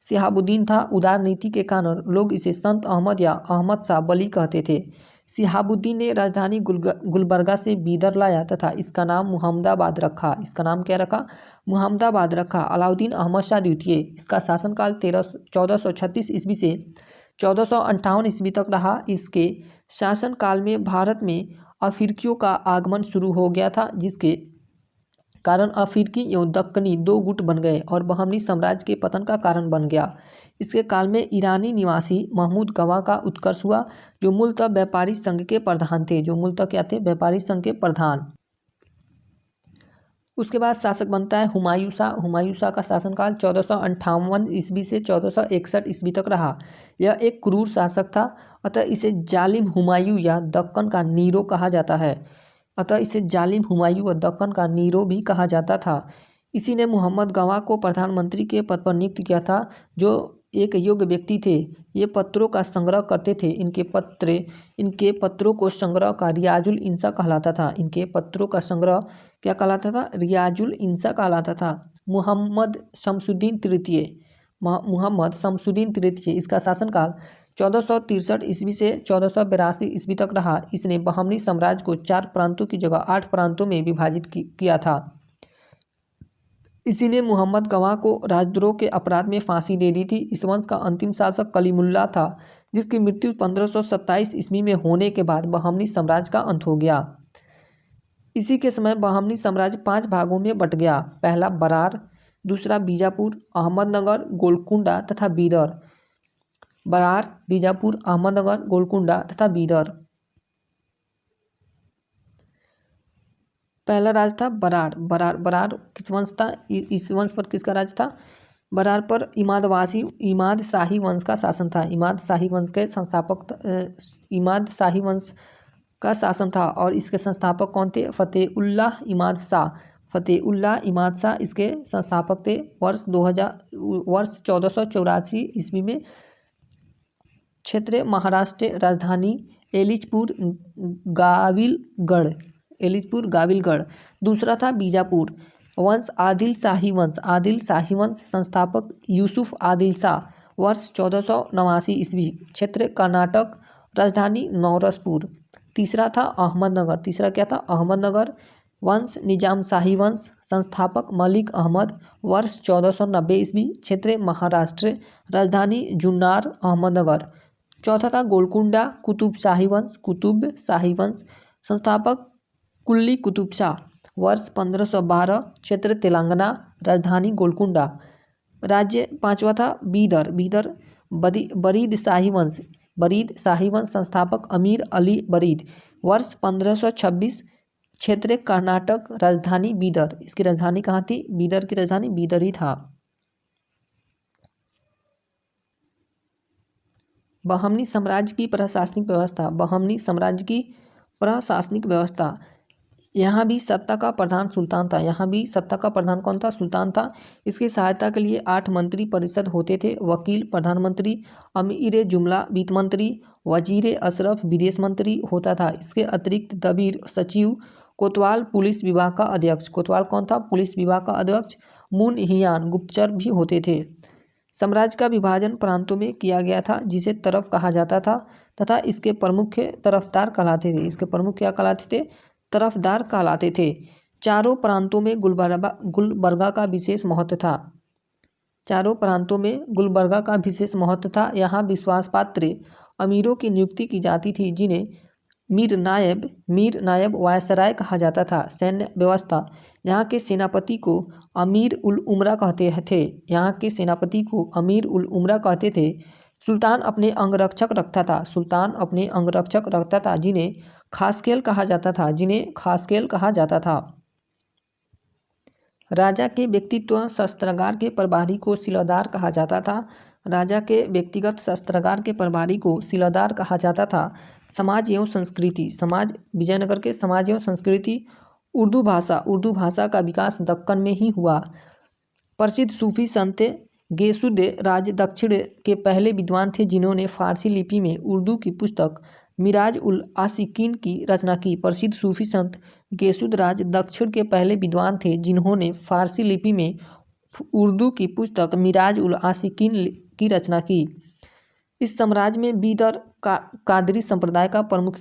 सिहाबुद्दीन था। उदार नीति के कारण लोग इसे संत अहमद या अहमद शाह बली कहते थे। सिहाबुद्दीन ने राजधानी गुलबर्गा से बीदर लाया तथा इसका नाम मुहम्मदाबाद रखा। इसका नाम क्या रखा? मुहम्मदाबाद रखा। अलाउद्दीन अहमद शाह द्वितीय, इसका शासनकाल 1436 ईस्वी से 1458 ईस्वी तक रहा। इसके शासनकाल में भारत में अफ्रीकियों का आगमन शुरू हो गया था, जिसके कारण अफ्रीकी एवं दक्कनी दो गुट बन गए और बहमनी साम्राज्य के पतन का कारण बन गया। इसके काल में ईरानी निवासी महमूद गवाह का उत्कर्ष हुआ, जो मूलतः व्यापारी संघ के प्रधान थे। व्यापारी संघ के प्रधान। उसके बाद शासक बनता है हुमायूं शाह का शासनकाल 1458 ईस्वी से 1461 ईस्वी तक रहा। यह एक क्रूर शासक था, अतः इसे जालिम हुमायूं या दक्कन का नीरो भी कहा जाता था। इसी ने मोहम्मद गवाह को प्रधानमंत्री के पद पर नियुक्त किया था, जो एक योग्य व्यक्ति थे। ये पत्रों का संग्रह करते थे। इनके पत्रों को संग्रह का रियाजुल इंसा कहलाता था। क्या कहलाता था? रियाजुल इंसा कहलाता था। मोहम्मद शमसुद्दीन तृतीय, इसका शासनकाल 1463 ईस्वी से 1482 ईस्वी तक रहा। इसने बहमनी साम्राज्य को 4 प्रांतों की जगह 8 प्रांतों में विभाजित किया था। इसी ने मोहम्मद गवाह को राजद्रोह के अपराध में फांसी दे दी थी। इस वंश का अंतिम शासक कलीमुल्लाह था, जिसकी मृत्यु 1527 ईस्वी में होने के बाद बहमनी साम्राज्य का अंत हो गया। इसी के समय बहमनी साम्राज्य 5 भागों में बट गया। पहला बरार, दूसरा बीजापुर, अहमदनगर, गोलकुंडा तथा बीदर। बरार, बीजापुर, अहमदनगर, गोलकुंडा तथा बीदर। पहला राज था बरार किस वंश था? इस वंश पर किसका राज था? बरार पर इमाद शाही वंश का शासन था। इमाद शाही वंश का शासन था और इसके संस्थापक कौन थे? फतेउल्लाह इमाद शाह इसके संस्थापक थे। वर्ष 1484 ईस्वी में क्षेत्र महाराष्ट्र, राजधानी एलिचपुर गाविलगढ़। दूसरा था बीजापुर वंश, आदिल शाही वंश संस्थापक यूसुफ आदिल शाह। वर्ष 1489 ईस्वी, क्षेत्र कर्नाटक, राजधानी नौरसपुर। तीसरा था अहमदनगर वंश, निजाम शाही वंश, संस्थापक मलिक अहमद। वर्ष 1490 ईस्वी, क्षेत्र महाराष्ट्र, राजधानी जुन्नर, अहमदनगर। चौथा था गोलकुंडा कुतुब शाही वंश, संस्थापक कुल्ली कुतुब शाह। वर्ष 1512, क्षेत्र तेलंगाना, राजधानी गोलकुंडा। राज्य पांचवा था बीदर बरीद शाही वंश, संस्थापक अमीर अली बरीद। वर्ष 1526, क्षेत्र कर्नाटक, राजधानी बीदर। इसकी राजधानी कहाँ थी? बीदर की राजधानी बीदर ही था। बहमनी साम्राज्य की प्रशासनिक व्यवस्था। यहाँ भी सत्ता का प्रधान कौन था? सुल्तान था। इसकी सहायता के लिए 8 मंत्री परिषद होते थे। वकील प्रधानमंत्री, अमीर जुमला वित्त मंत्री, वजीर अशरफ विदेश मंत्री होता था। इसके अतिरिक्त दबीर सचिव, कोतवाल पुलिस विभाग का अध्यक्ष। कोतवाल कौन था? पुलिस विभाग का अध्यक्ष। मुनहियान गुप्तचर भी होते थे। साम्राज्य का विभाजन प्रांतों में किया गया था, जिसे तरफ कहा जाता था तथा इसके प्रमुख तरफदार कहलाते थे। चारों प्रांतों में गुलबर्गा का विशेष महत्व था। यहाँ विश्वास पात्र अमीरों की नियुक्ति की जाती थी, जिन्हें मीर नायब वायसराय कहा जाता था। सैन्य व्यवस्था, यहाँ के सेनापति को अमीर उल उमरा कहते थे। यहाँ के सेनापति को अमीर उल उमरा कहते थे। सुल्तान अपने अंगरक्षक रखता था जिन्हें खासकेल कहा जाता था। राजा के व्यक्तित्व शस्त्रागार के प्रभारी को सिलादार कहा जाता था। राजा के व्यक्तिगत शस्त्रागार के प्रभारी को सिलादार कहा जाता था। समाज एवं संस्कृति, विजयनगर के समाज एवं संस्कृति। उर्दू भाषा का विकास दक्कन में ही हुआ। प्रसिद्ध सूफी संत गेसुद राज दक्षिण के पहले विद्वान थे जिन्होंने फारसी लिपि में उर्दू की पुस्तक मिराज उल आशिकीन की रचना की। प्रसिद्ध सूफी संत गेसुद राज दक्षिण के पहले विद्वान थे जिन्होंने फारसी लिपि में उर्दू की पुस्तक मिराज उल आशिकीन की रचना की। इस साम्राज्य में बीदर कादरी संप्रदाय का प्रमुख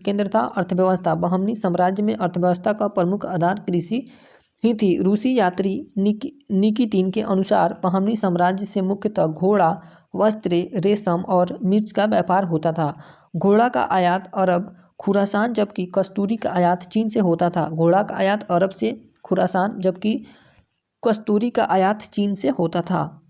केंद्र था। अर्थव्यवस्था, बहमनी साम्राज्य में अर्थव्यवस्था का प्रमुख आधार कृषि ही थी। रूसी यात्री निकितीन के अनुसार बहमनी साम्राज्य से मुख्यतः घोड़ा, वस्त्र, रेशम और मिर्च का व्यापार होता था। घोड़ा का आयात अरब खुरासान जबकि कस्तूरी का आयात चीन से होता था। घोड़ा का आयात अरब से खुरासान जबकि कस्तूरी का आयात चीन से होता था।